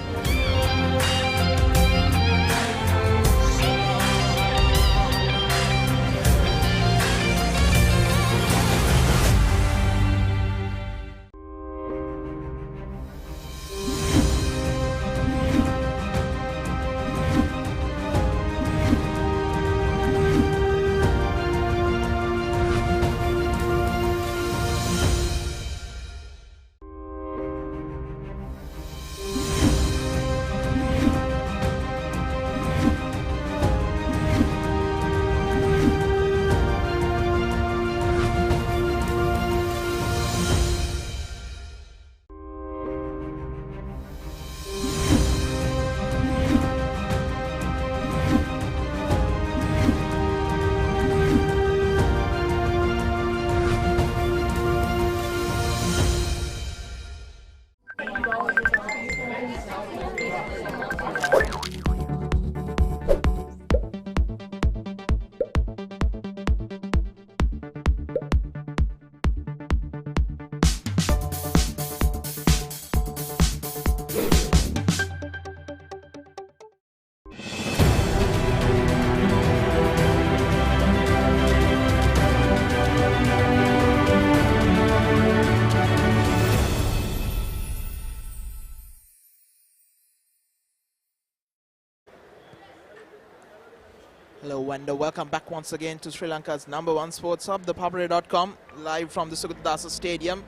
Hello and welcome back once again to Sri Lanka's #1 sports hub, thepapare.com, live from the Sugitadasa Stadium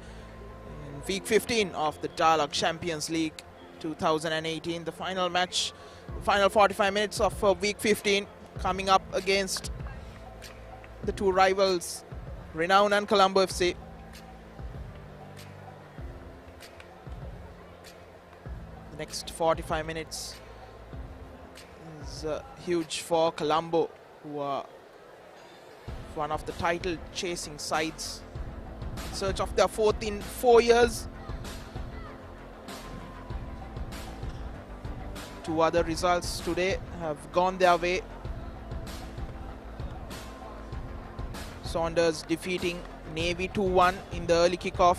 in week 15 of the Dialogue Champions League 2018. The final match, the final 45 minutes of week 15 coming up against the two rivals, Renown and Colombo FC. The next 45 minutes is huge for Colombo, who are one of the title chasing sides in search of their fourth in 4 years. Two other results today have gone their way. Saunders defeating Navy 2-1 in the early kickoff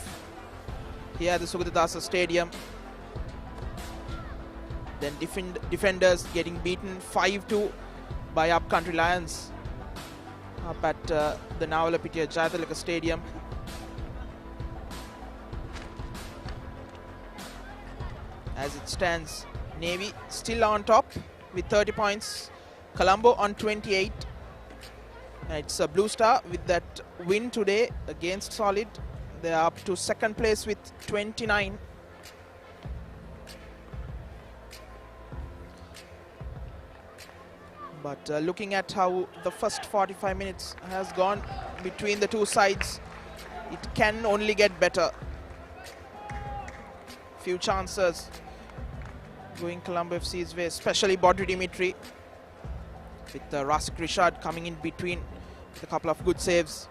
here at the Sugitadasa Stadium. then defenders getting beaten 5-2 by Upcountry Lions up at the Navalapitiya Jayathalaka Stadium. As it stands, Navy still on top with 30 points. Colombo on 28. It's a Blue Star with that win today against Solid. They are up to second place with 29. But looking at how the first 45 minutes has gone between the two sides, it can only get better. Few chances going Colombo FC's way, especially Bodri Dimitri, with Rasik Rishad coming in between with a couple of good saves.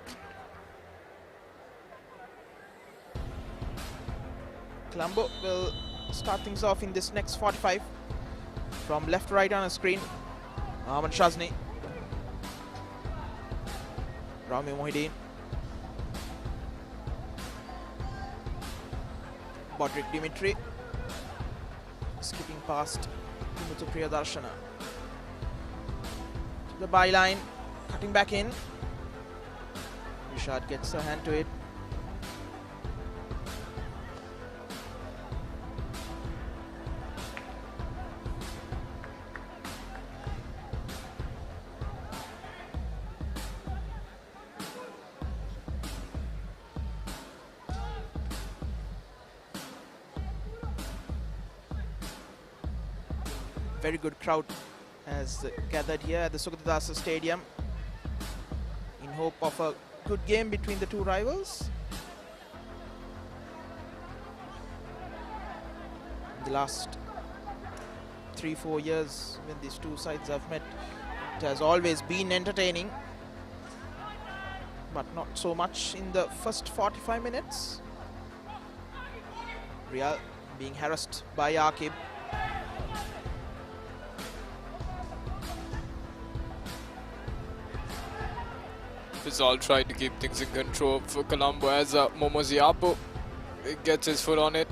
Colombo will start things off in this next 45. From left to right on a screen, Ahmad Shazni, Rami Mohideen, Bodrik Dimitri, skipping past Dimutu Priyadarshana. To the byline, cutting back in. Rishad gets a hand to it. Very good crowd has gathered here at the Sukhatadasa Stadium in hope of a good game between the two rivals. In the last 3-4 years when these two sides have met, it has always been entertaining, but not so much in the first 45 minutes. Real being harassed by Akib. Fizal tried to keep things in control for Colombo as Momoziapo gets his foot on it.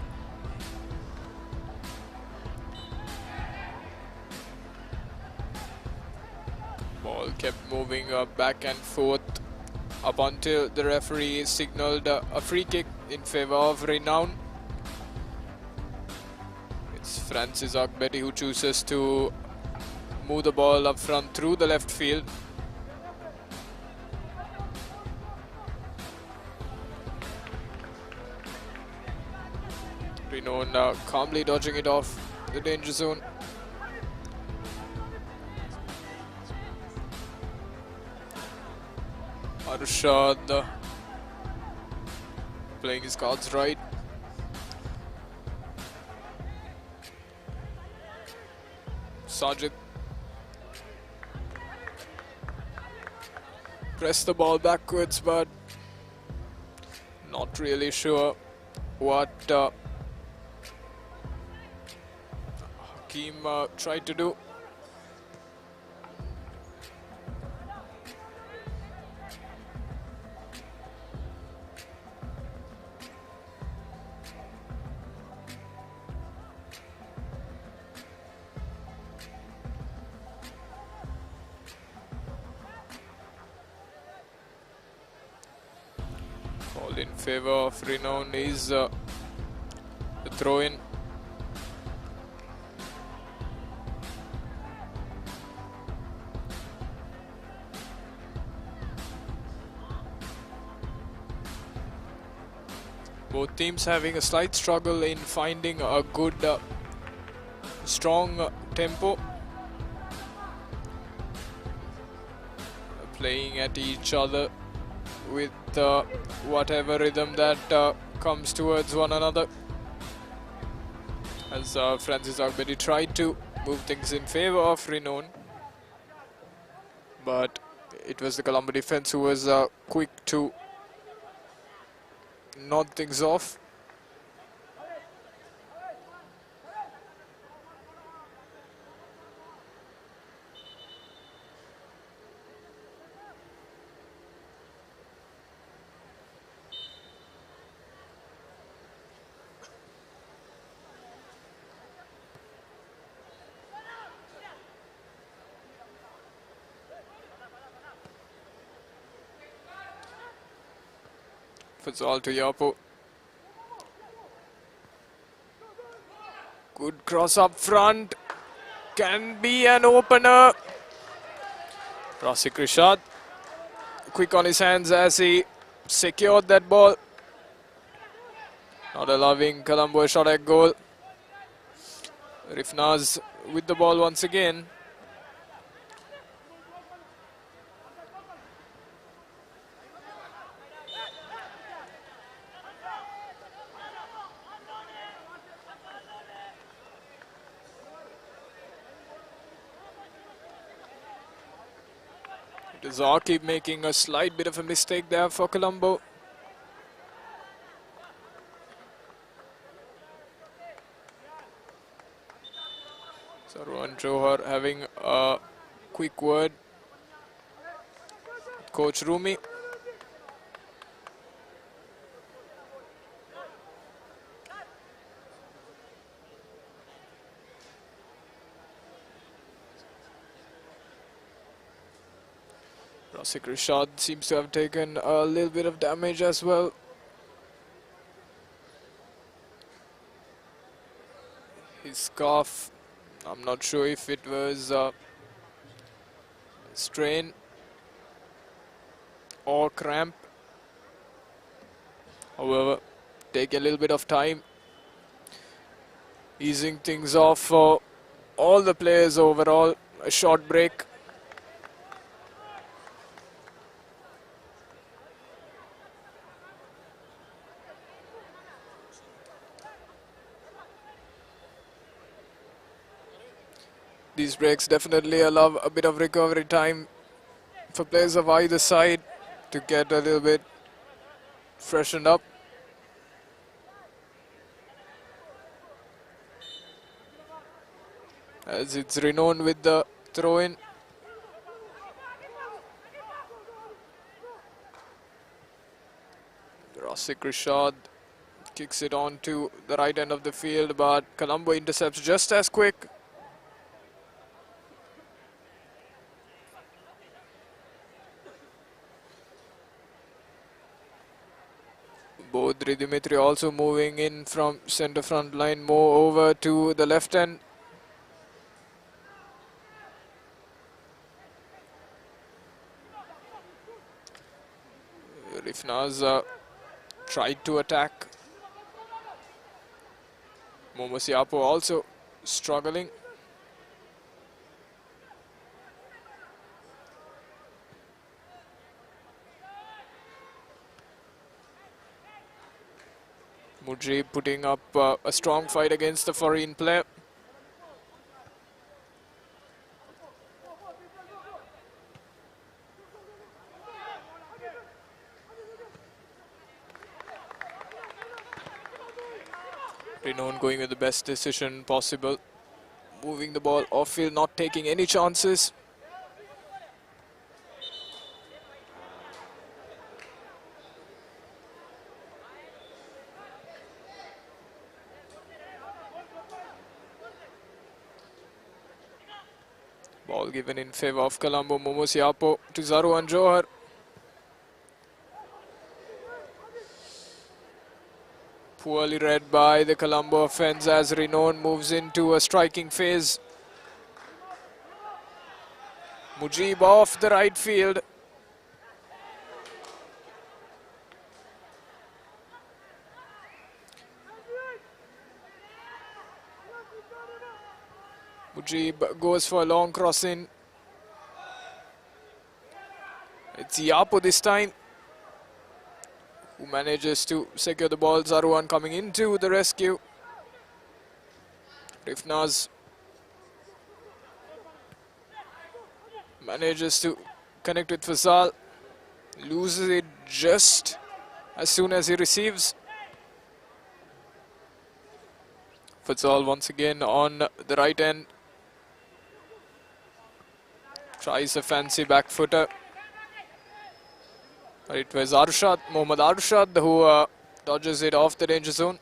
Ball kept moving back and forth up until the referee signaled a free kick in favor of Renown. It's Francis Akbeti who chooses to move the ball up front through the left field. Renown calmly dodging it off the danger zone. Arshad playing his cards right. Sajid pressed the ball backwards, but not really sure what Hakim tried to do. Call in favor of Renown is the throw-in. Both teams having a slight struggle in finding a good, strong tempo. Playing at each other with whatever rhythm that comes towards one another. As Francis Akbeti tried to move things in favor of Renown, but it was the Colombo defense who was quick to nod things off. Futsal to Yapo. Good cross up front. Can be an opener. Rasik Rishad quick on his hands as he secured that ball. Not allowing Colombo a shot at goal. Rifnaz with the ball once again. Zaki making a slight bit of a mistake there for Colombo. So Rohan Johar having a quick word with Coach Rumi. Rasik Rishad seems to have taken a little bit of damage as well. His scarf, I'm not sure if it was strain or cramp. However, take a little bit of time, easing things off for all the players overall. A short break. These breaks definitely allow a bit of recovery time for players of either side to get a little bit freshened up. As it's Renown with the throw-in. Rasik Rishad kicks it on to the right end of the field, but Colombo intercepts just as quick. Bodri Dimitri also moving in from centre front line, more over to the left end. Rifnaz tried to attack. Momosiapo also struggling. Mujib putting up a strong fight against the foreign player. Renown going with the best decision possible. Moving the ball off field, not taking any chances. Ball given in favor of Colombo. Momosiapo to Zaruan Johar. Poorly read by the Colombo offense as Renown moves into a striking phase. Mujib off the right field. Mujib goes for a long crossing. It's Yapo this time who manages to secure the ball. Zaruan coming into the rescue. Rifnaz manages to connect with Fazal. Loses it just as soon as he receives. Fazal once again on the right end. Tries a fancy back footer. It was Arshad, Mohammad Arshad, who dodges it off the danger zone.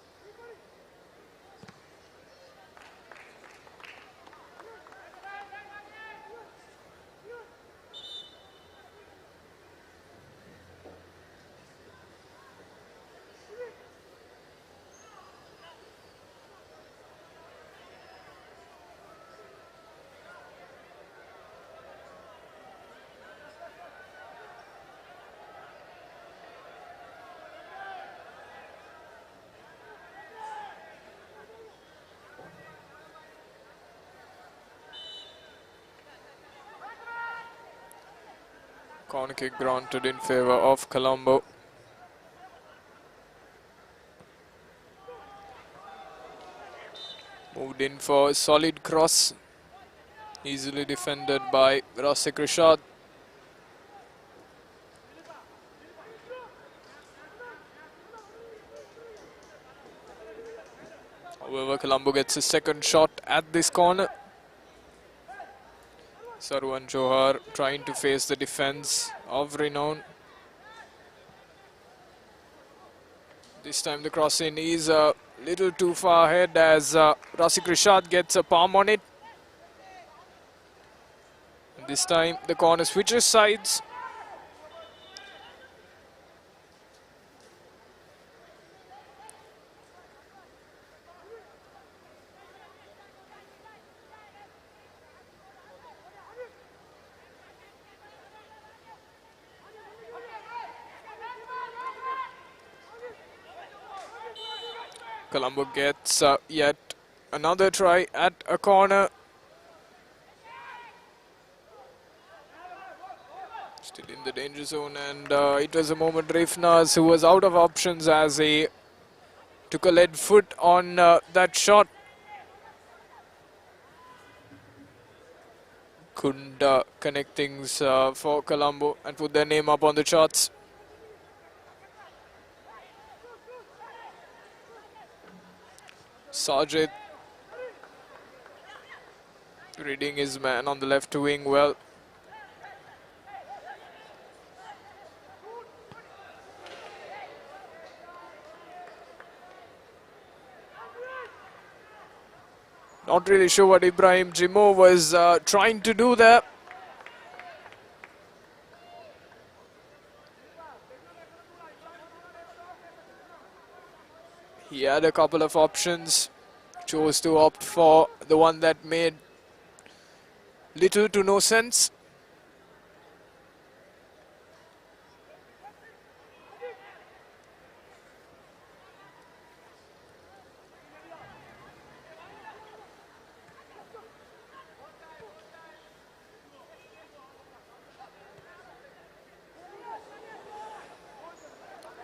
Corner kick granted in favour of Colombo. Moved in for a solid cross. Easily defended by Rasik Rishad. However, Colombo gets a second shot at this corner. Sarwan Johar trying to face the defense of Renown. This time the cross-in is a little too far ahead as Rasik Rishad gets a palm on it. And this time the corner switches sides. Colombo gets yet another try at a corner. Still in the danger zone, and it was a moment Rifnaz who was out of options as he took a lead foot on that shot. Couldn't connect things for Colombo and put their name up on the charts. Sajid reading his man on the left wing well. Not really sure what Ibrahim Jimo was trying to do there. He had a couple of options, chose to opt for the one that made little to no sense.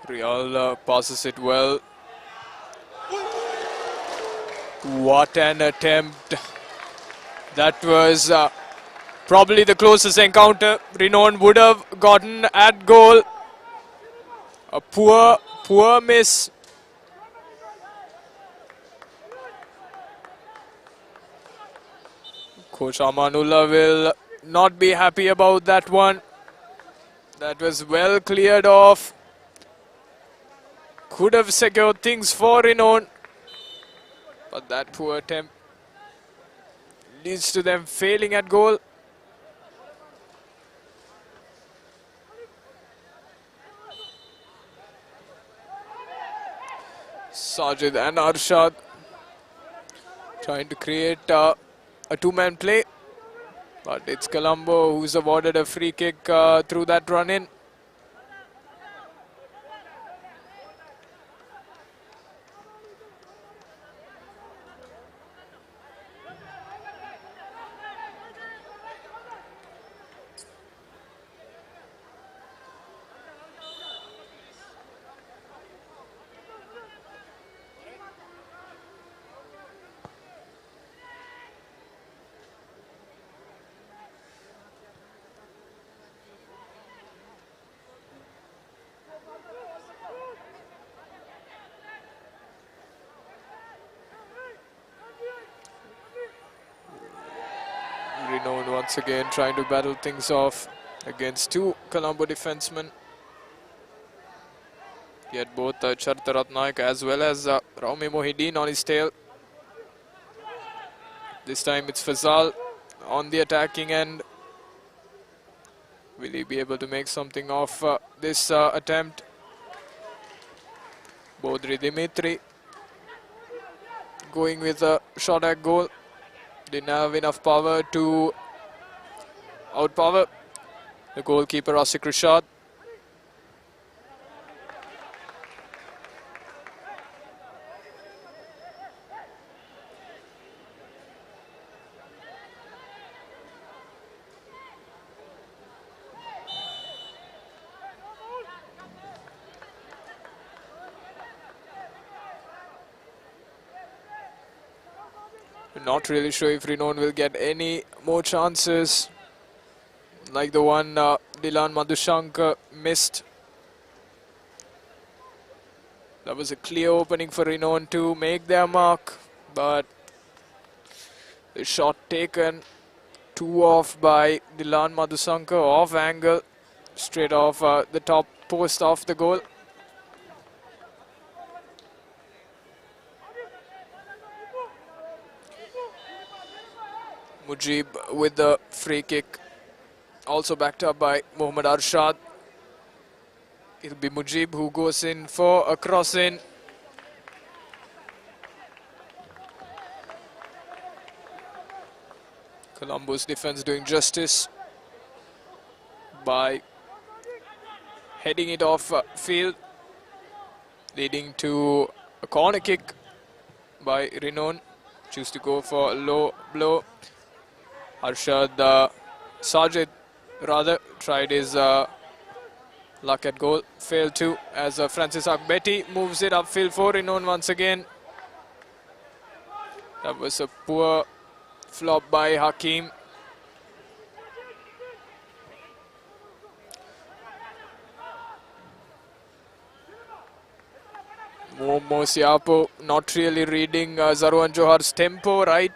Real passes it well. What an attempt. That was probably the closest encounter Renown would have gotten at goal. A poor miss. Coach Amanullah will not be happy about that one. That was well cleared off. Could have secured things for Renown. But that poor attempt leads to them failing at goal. Sajid and Arshad trying to create a two-man play. But it's Colombo who's awarded a free kick through that run-in. Renown once again trying to battle things off against two Colombo defensemen. Yet both Charita Ratnaik as well as Raumi Mohideen on his tail. This time it's Fazal on the attacking end. Will he be able to make something of this attempt? Bodri Dimitri going with a shot at goal. Didn't have enough power to outpower the goalkeeper Rasik Rishad. Not really sure if Renown will get any more chances like the one Dilan Madhushankar missed. That was a clear opening for Renown to make their mark, but the shot taken, two off by Dilan Madhushankar, off angle, straight off the top post of the goal. Mujib with the free kick, also backed up by Mohammad Arshad. It'll be Mujib who goes in for a cross in. Colombo's defense doing justice by heading it off field, leading to a corner kick by Renown. Choose to go for a low blow. Arshad Sajid rather tried his luck at goal, failed to, as Francis Akbeti moves it upfield for Renown once again. That was a poor flop by Hakim. Momo Siapo not really reading Zarwan Johar's tempo right.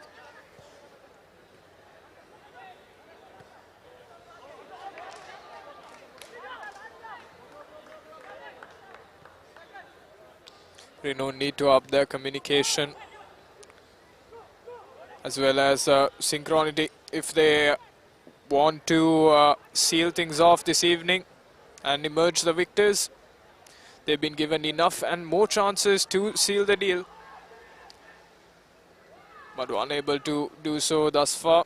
Renown need to up their communication as well as synchronity if they want to seal things off this evening and emerge the victors. They've been given enough and more chances to seal the deal, but unable to do so thus far.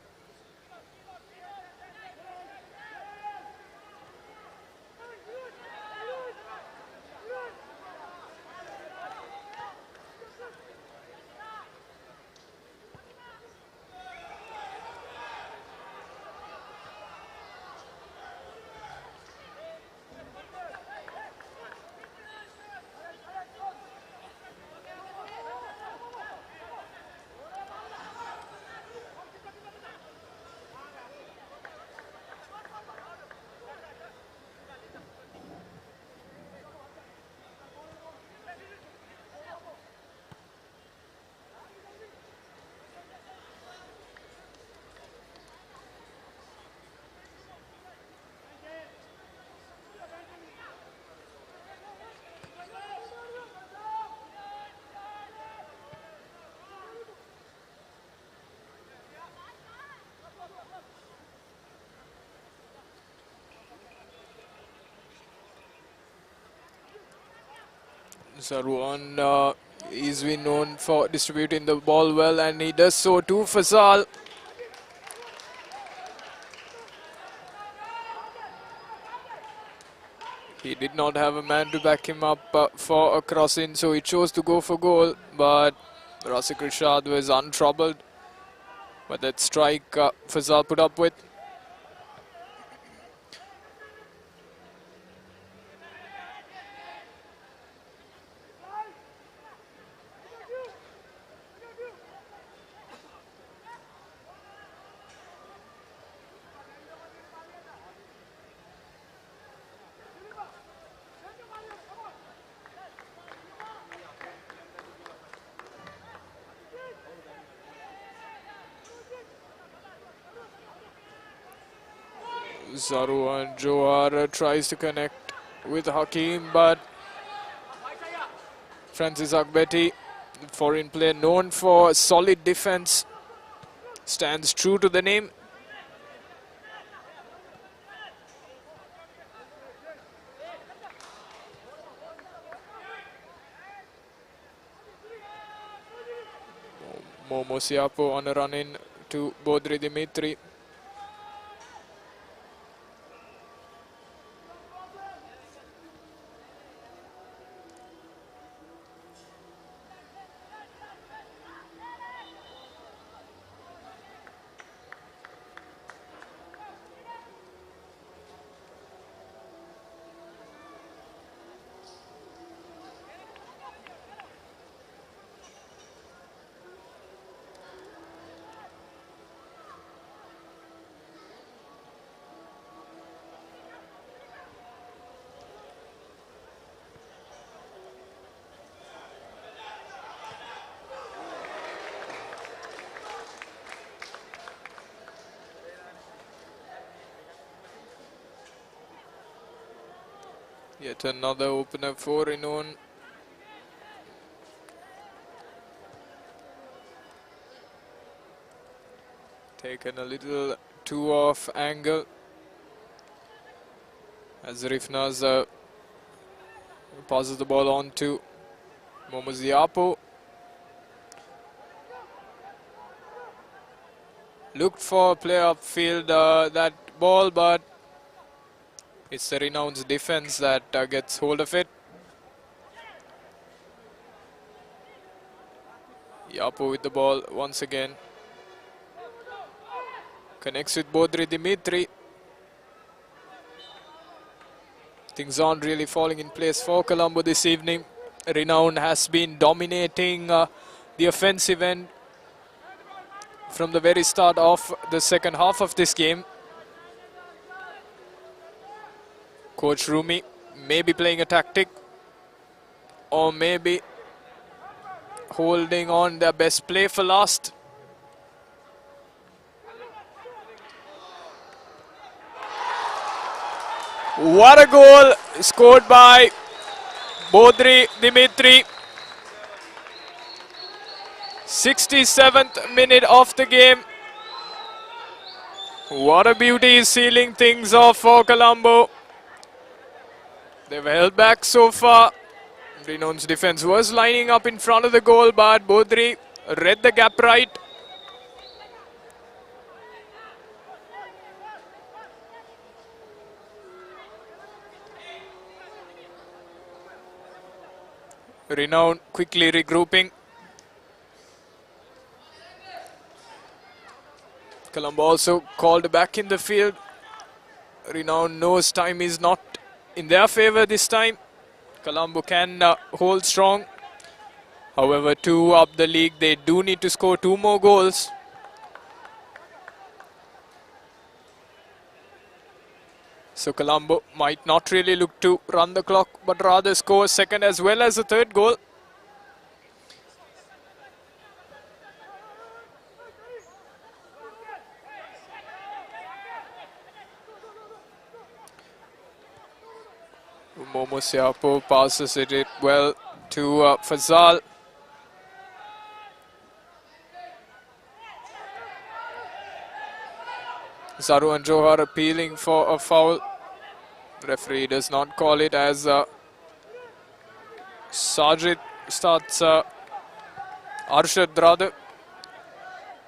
Zarwan is been known for distributing the ball well, and he does so to Fasal. He did not have a man to back him up for a cross-in, so he chose to go for goal, but Rasik Rishad was untroubled. But that strike Fasal put up with. Zarwan Johar tries to connect with Hakim, but Francis Akbeti, the foreign player known for solid defense, stands true to the name. Momo Siapo on a run in to Bodri Dimitri. Yet another opener for Renown. Taken a little too off angle as Rifnaz passes the ball on to Momoziapo. Looked for a play upfield that ball, but it's the Renown's defense that gets hold of it. Yapo with the ball once again. Connects with Bodri Dimitri. Things aren't really falling in place for Colombo this evening. Renown has been dominating the offensive end from the very start of the second half of this game. Coach Rumi may be playing a tactic, or maybe holding on their best play for last. What a goal scored by Bodri Dimitri. 67th minute of the game. What a beauty is sealing things off for Colombo. They've held back so far. Renown's defense was lining up in front of the goal, but Bodri read the gap right. Renown quickly regrouping. Colombo also called back in the field. Renown knows time is not in their favor this time. Colombo can hold strong. However, to up the league, they do need to score 2 more goals. So Colombo might not really look to run the clock, but rather score a second as well as a third goal. Momoziapo passes it well to Fazal. Zaru and Johar appealing for a foul. Referee does not call it as Sajid starts, Arshad rather,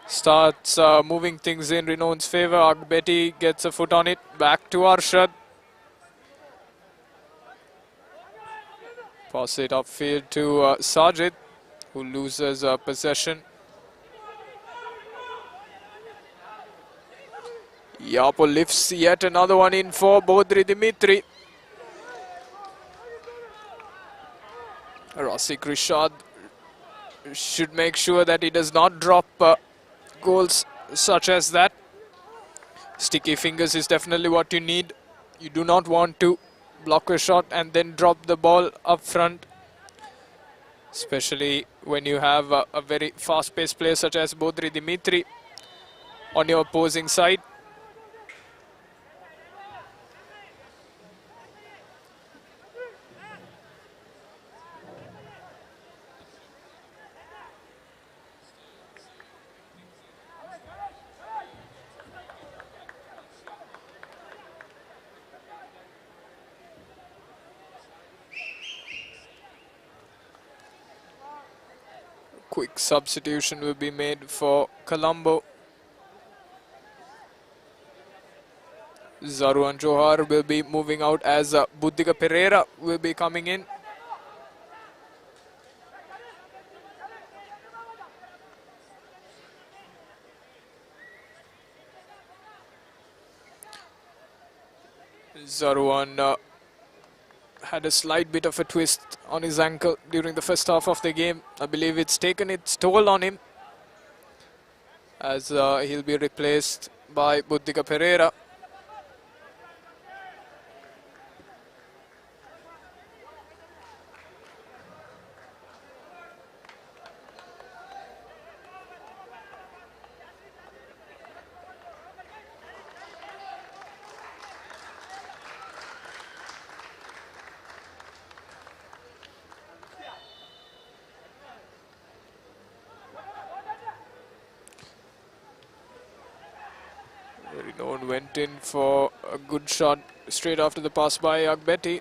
starts moving things in Renown's favor. Agbeti gets a foot on it. Back to Arshad. Pass it upfield to Sajid, who loses possession. Yapo lifts yet another one in for Bodri Dimitri. Rasik Rishad should make sure that he does not drop goals such as that. Sticky fingers is definitely what you need. You do not want to block a shot and then drop the ball up front, especially when you have a very fast-paced player such as Bodri Dimitri on your opposing side. Quick substitution will be made for Colombo. Zaru and Johar will be moving out as Buddhika Pereira will be coming in. Zaruan had a slight bit of a twist on his ankle during the first half of the game. I believe it's taken its toll on him, as he'll be replaced by Buddhika Pereira. Went in for a good shot straight after the pass by Agbeti.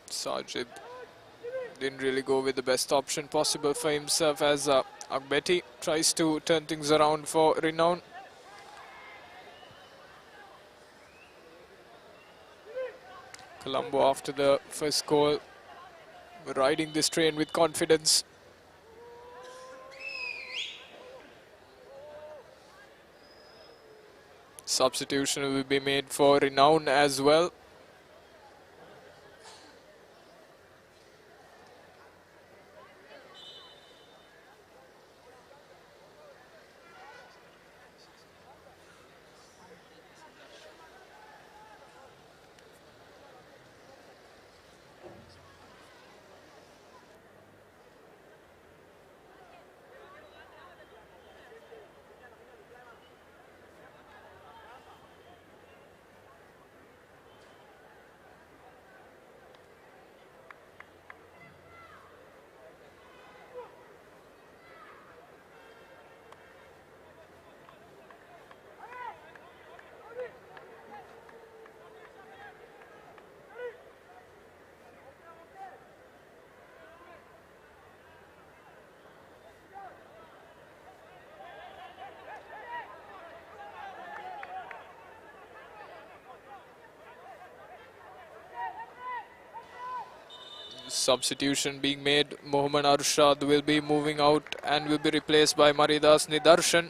Sajid didn't really go with the best option possible for himself as Agbeti tries to turn things around for Renown. Colombo, after the first goal, riding this train with confidence. Substitution will be made for Renown as well. Substitution being made. Mohammad Arshad will be moving out and will be replaced by Maridas Nidarshan.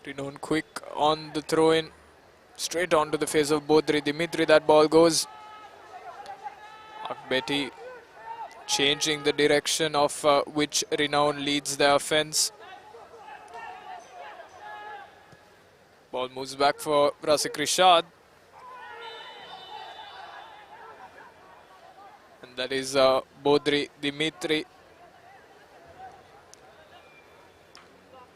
Renown quick on the throw-in, straight onto the face of Bodri Dimitri. That ball goes. Agbeti changing the direction of which Renown leads the offense. Ball moves back for Rasik Rishad. And that is Bodri Dimitri.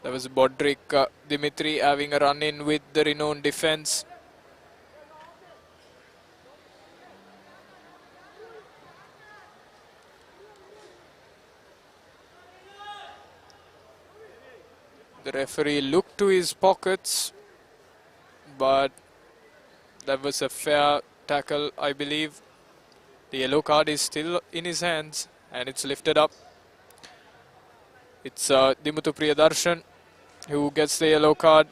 That was Bodrik Dimitri having a run-in with the Renown defense. The referee looked to his pockets, but that was a fair tackle, I believe. The yellow card is still in his hands and it's lifted up. It's Dimuthu Priyadarshan who gets the yellow card.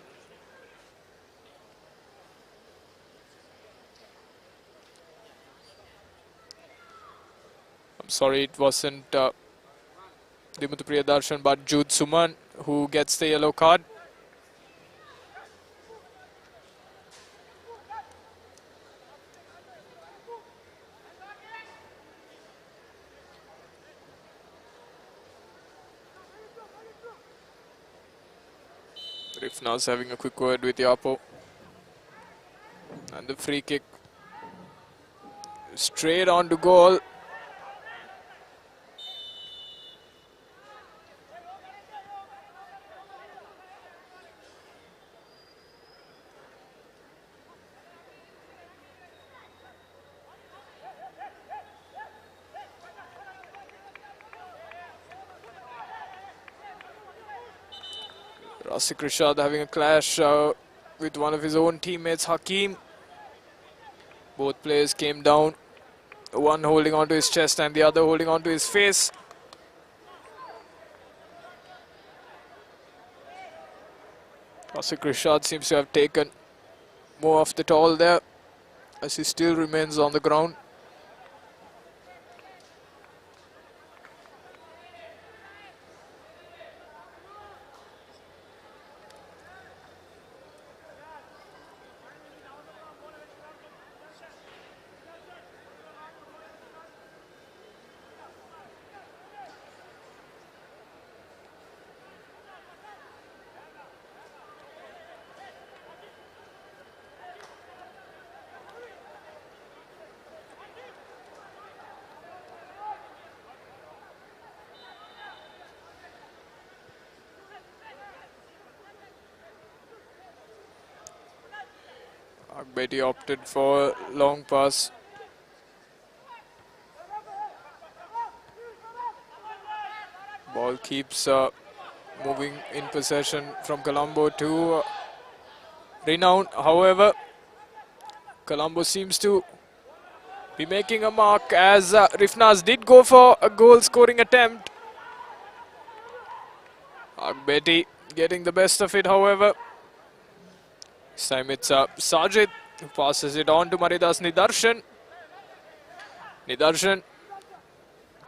I'm sorry, it wasn't Dimuthu Priyadarshan but Jude Suman who gets the yellow card. Rifna's having a quick word with Yapo. And the free kick straight on to goal. Rasik Rishad having a clash with one of his own teammates, Hakim. Both players came down, one holding onto his chest and the other holding onto his face. Rasik Rishad seems to have taken more of the toll there as he still remains on the ground. Betty opted for a long pass. Ball keeps moving in possession from Colombo to Renown. However, Colombo seems to be making a mark as Rifnaz did go for a goal scoring attempt. Betty getting the best of it, however. This time it's Sajid who passes it on to Maridas Nidarshan. Nidarshan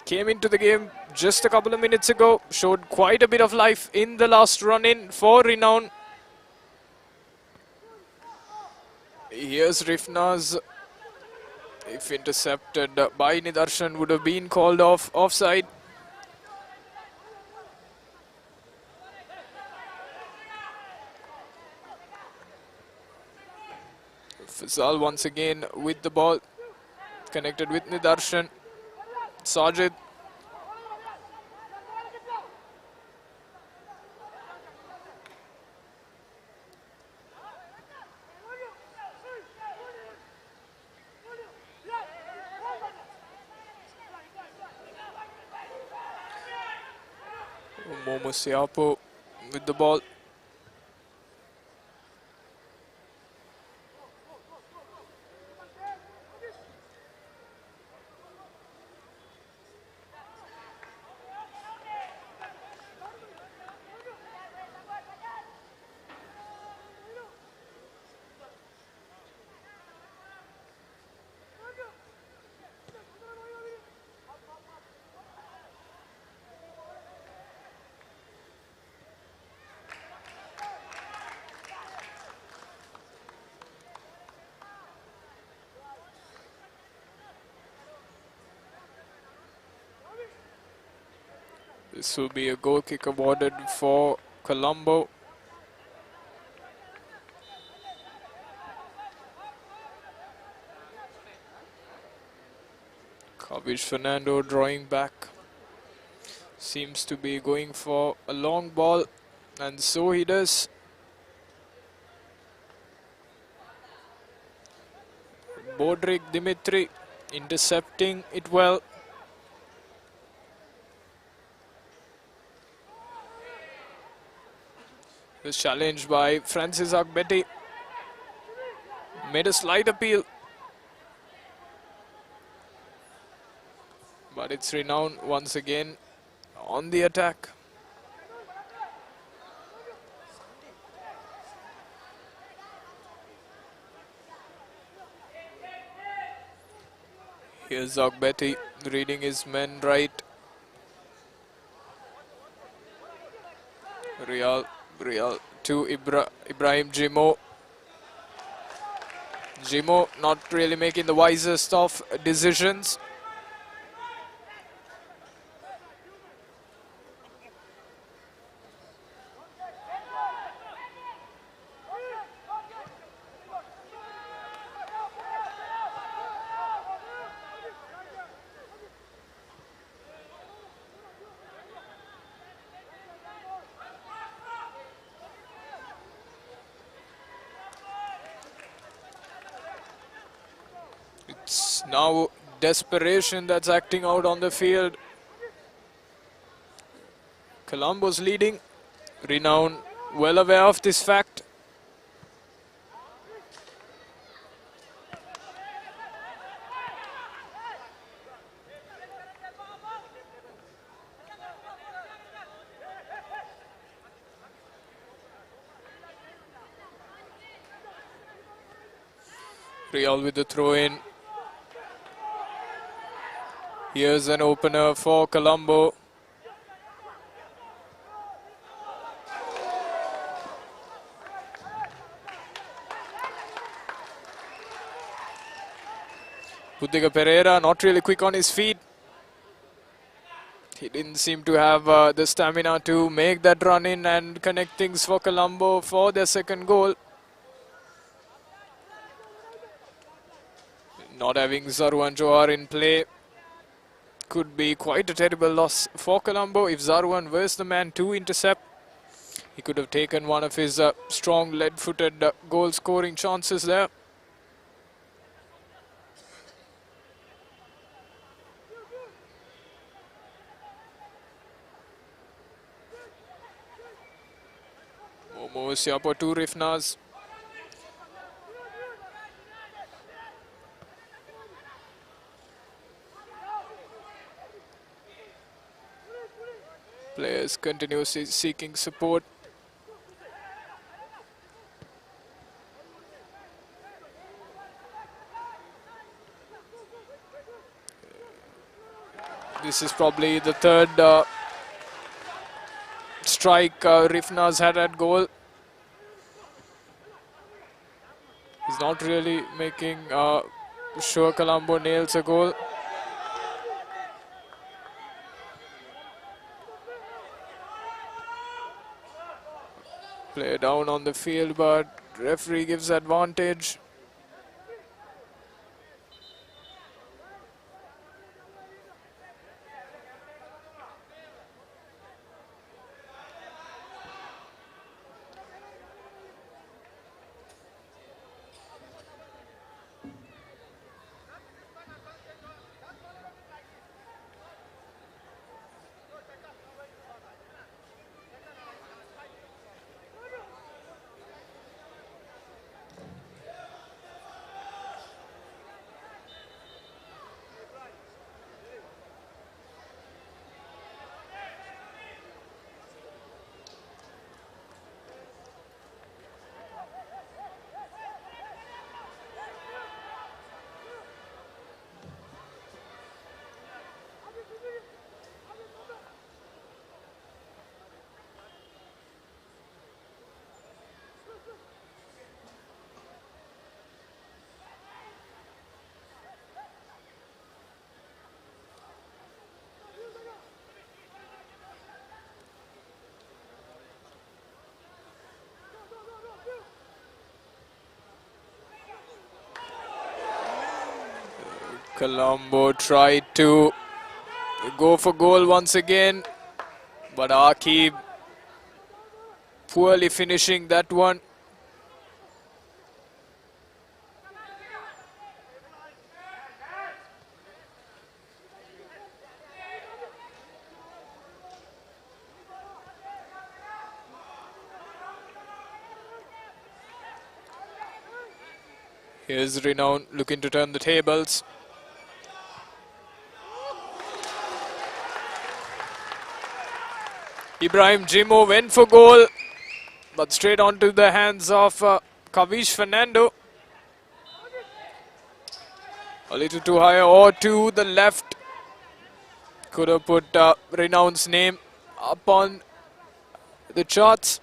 came into the game just a couple of minutes ago, showed quite a bit of life in the last run-in for Renown. Here's Rifnaz. If intercepted by Nidarshan, would have been called offside. Fazal once again with the ball, connected with Nidarshan. Sajid. Momo Siapo with the ball. This will be a goal kick awarded for Colombo. Kavish Fernando drawing back. Seems to be going for a long ball, and so he does. Bodrik Dimitri intercepting it well. Was challenged by Francis Agbeti. Made a slight appeal. But it's Renown once again on the attack. Here's Agbeti reading his men right. Real to Ibrahim Jimo. Jimo not really making the wisest of decisions. It's now desperation that's acting out on the field. Colombo's leading. Renown well aware of this fact. Real with the throw in. Here's an opener for Colombo. Budiga Pereira not really quick on his feet. He didn't seem to have the stamina to make that run in and connect things for Colombo for their second goal. Not having Zarwan Johar in play could be quite a terrible loss for Colombo. If Zarwan was the man to intercept, he could have taken one of his strong lead-footed goal-scoring chances there. Moves up for two Rifnas. Players continuously seeking support. This is probably the third strike Rifnas had at goal. He's not really making sure Colombo nails a goal. Play down on the field, but referee gives advantage. Colombo tried to go for goal once again, but Akib poorly finishing that one. Here's Renown looking to turn the tables. Ibrahim Jimo went for goal, but straight onto the hands of Kavish Fernando. A little too high or to the left. Could have put Renown's name up on the charts.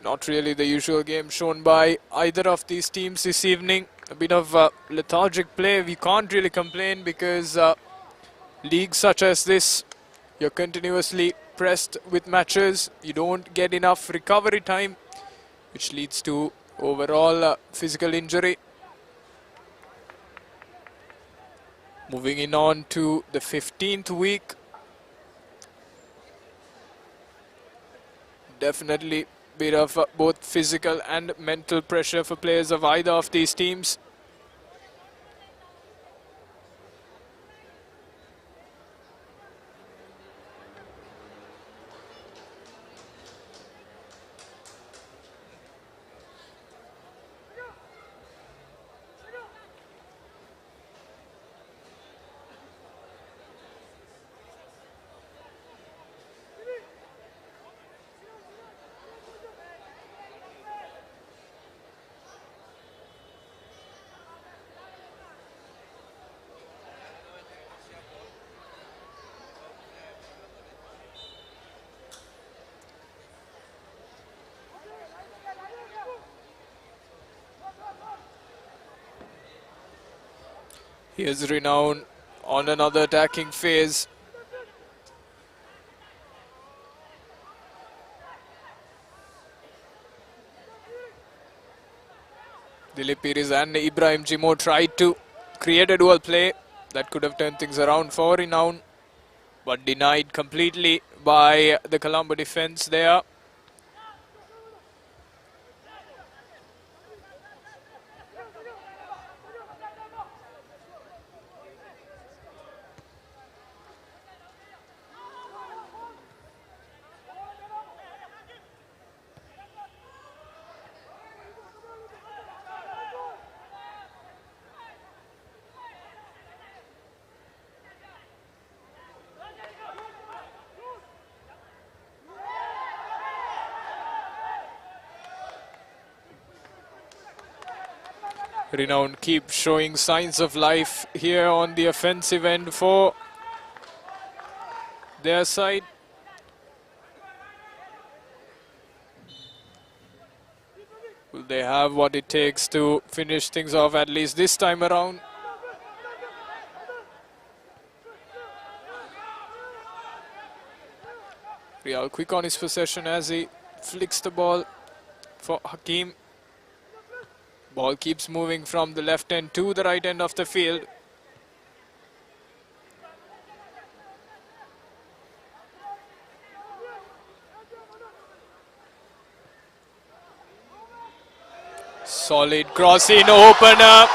Not really the usual game shown by either of these teams this evening. A bit of lethargic play. We can't really complain because leagues such as this, you're continuously pressed with matches. You don't get enough recovery time, which leads to overall physical injury. Moving in on to the 15th week. Definitely bit of both physical and mental pressure for players of either of these teams. Here's Renown on another attacking phase. Dilip Piris and Ibrahim Jimo tried to create a dual play that could have turned things around for Renown, but denied completely by the Colombo defense there. Renown keep showing signs of life here on the offensive end for their side. Will they have what it takes to finish things off at least this time around? Real quick on his possession as he flicks the ball for Hakim. Ball keeps moving from the left end to the right end of the field. Solid cross in opener,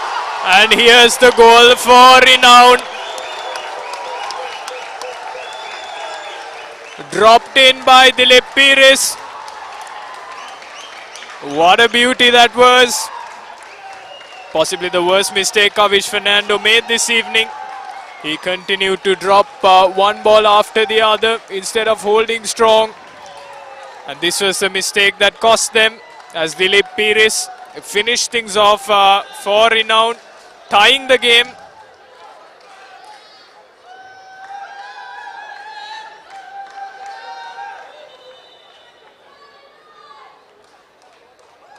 and here's the goal for Renown. Dropped in by Dilip Pires. What a beauty that was. Possibly the worst mistake Kavish Fernando made this evening. He continued to drop one ball after the other instead of holding strong. And this was a mistake that cost them, as Dilip Pires finished things off for Renown, tying the game.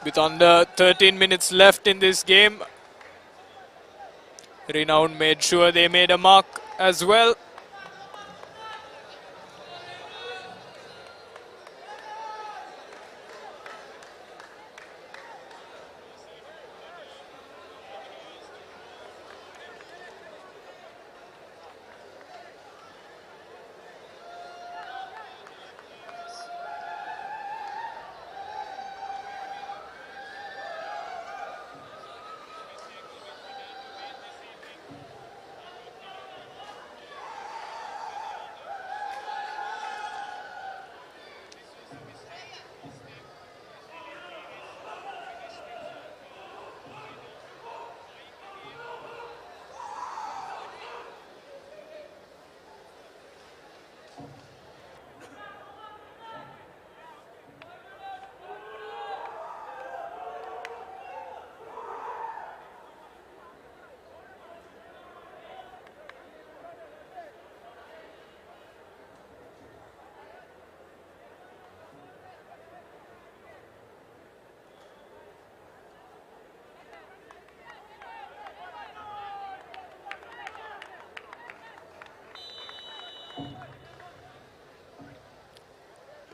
With under 13 minutes left in this game, Renown made sure they made a mark as well.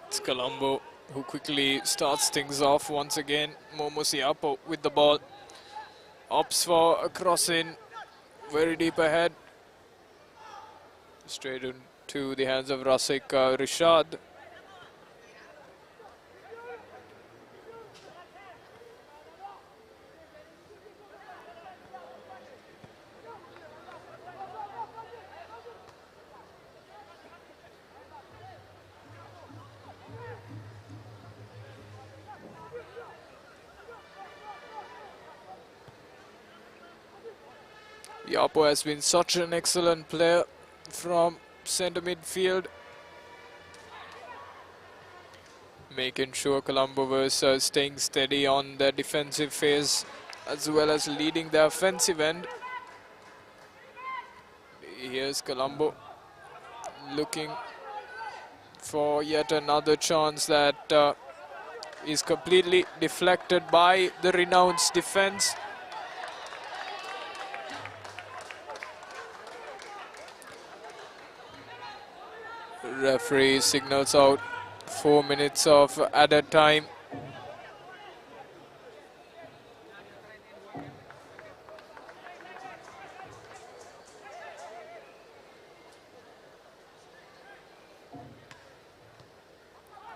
It's Colombo who quickly starts things off once again. Momo Siapo with the ball. Opts for a cross in, very deep ahead. Straight into the hands of Rasik Rishad. Yapo has been such an excellent player from centre midfield, making sure Colombo was staying steady on their defensive phase as well as leading the offensive end. Here's Colombo looking for yet another chance that is completely deflected by the Renown's defense. Referee signals out 4 minutes of added time.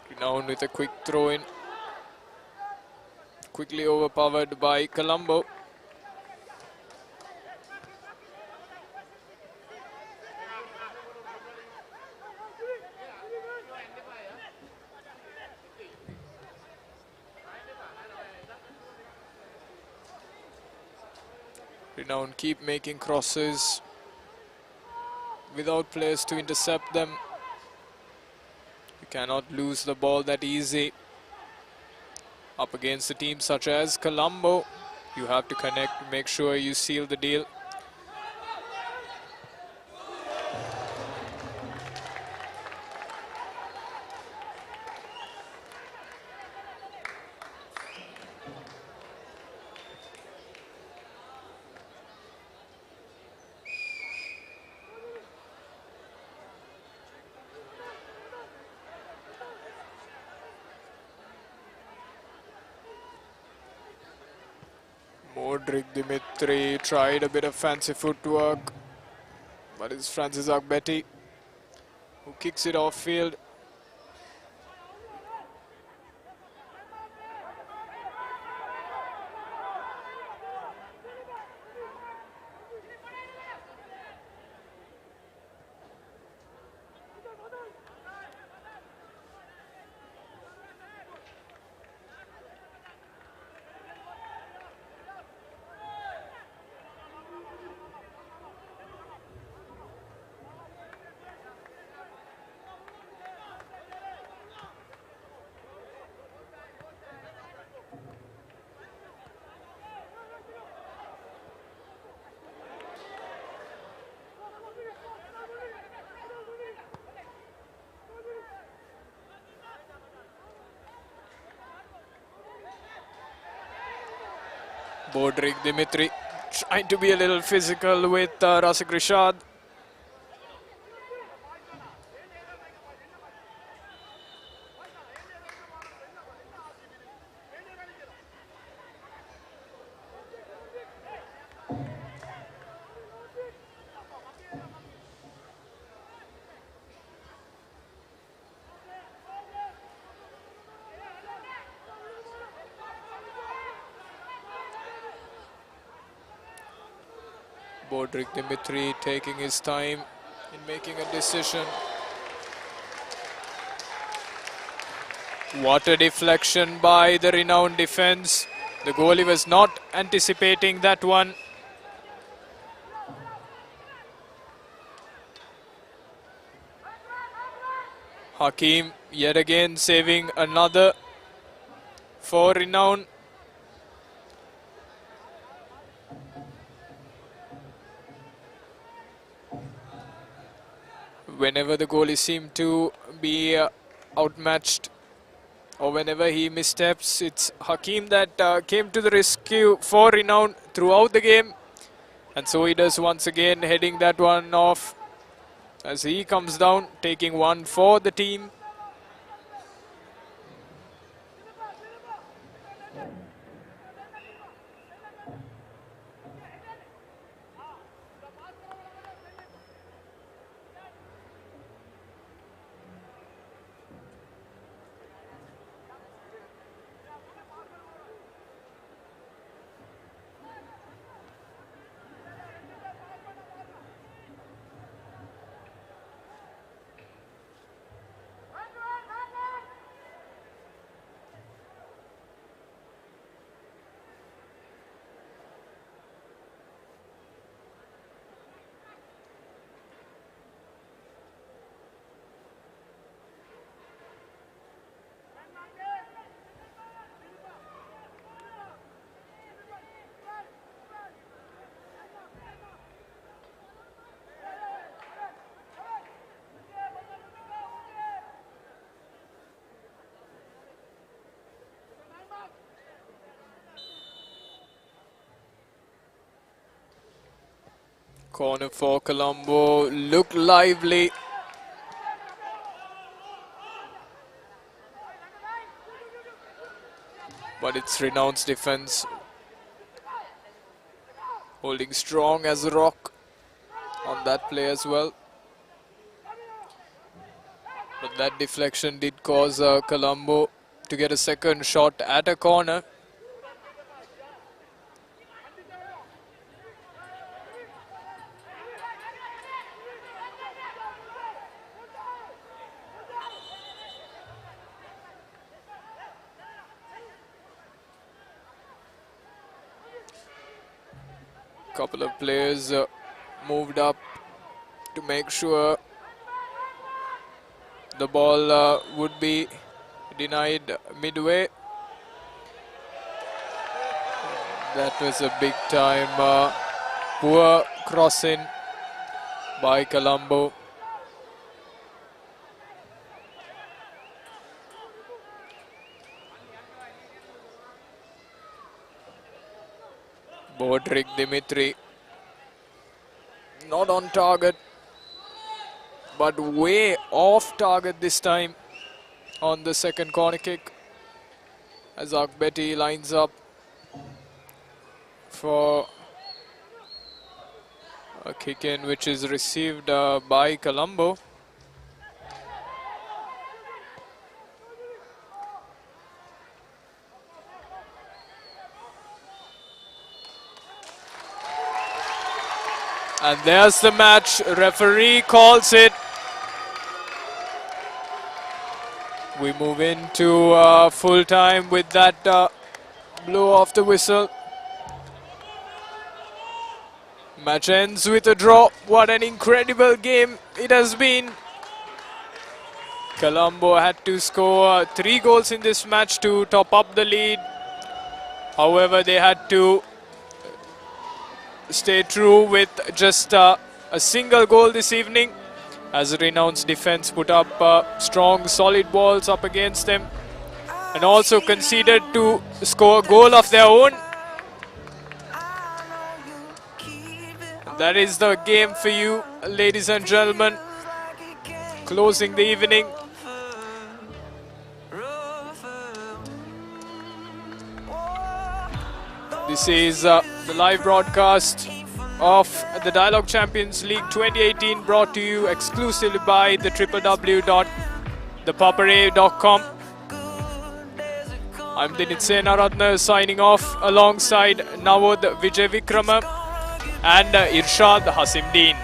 Renown with a quick throw in. Quickly overpowered by Colombo. Renown keep making crosses without players to intercept them. You cannot lose the ball that easy up against a team such as Colombo. You have to connect, make sure you seal the deal. Modric Dimitri tried a bit of fancy footwork, but it's Francis Agbeti who kicks it off field. Modric Dimitri trying to be a little physical with Rasik Rishad. Modric Dimitri taking his time in making a decision. What a deflection by the Renown defense. The goalie was not anticipating that one. Hakim yet again saving another for Renown. Whenever the goalie seemed to be outmatched, or whenever he missteps, it's Hakim that came to the rescue for Renown throughout the game. And so he does once again, heading that one off as he comes down, taking one for the team. Corner for Colombo, look lively. But it's Renown's defense holding strong as a rock on that play as well. But that deflection did cause Colombo to get a second shot at a corner. Couple of players moved up to make sure the ball would be denied midway. That was a big time poor crossing by Colombo. Bodrik Dimitri not on target, but way off target this time on the second corner kick, as Akbeti lines up for a kick in which is received by Colombo. And there's the match. Referee calls it. We move into full time with that blow off the whistle. Match ends with a draw. What an incredible game it has been. Colombo had to score 3 goals in this match to top up the lead. However, they had to stay true with just a single goal this evening, as Renown's defense put up strong, solid balls up against them and also conceded to score a goal of their own. That is the game for you, ladies and gentlemen, closing the evening. This is the live broadcast of the Dialogue Champions League 2018, brought to you exclusively by the www.thepapare.com. I'm Dinit Senaratne signing off alongside Navod Vijay Vikrama and Irshad Hasimdeen.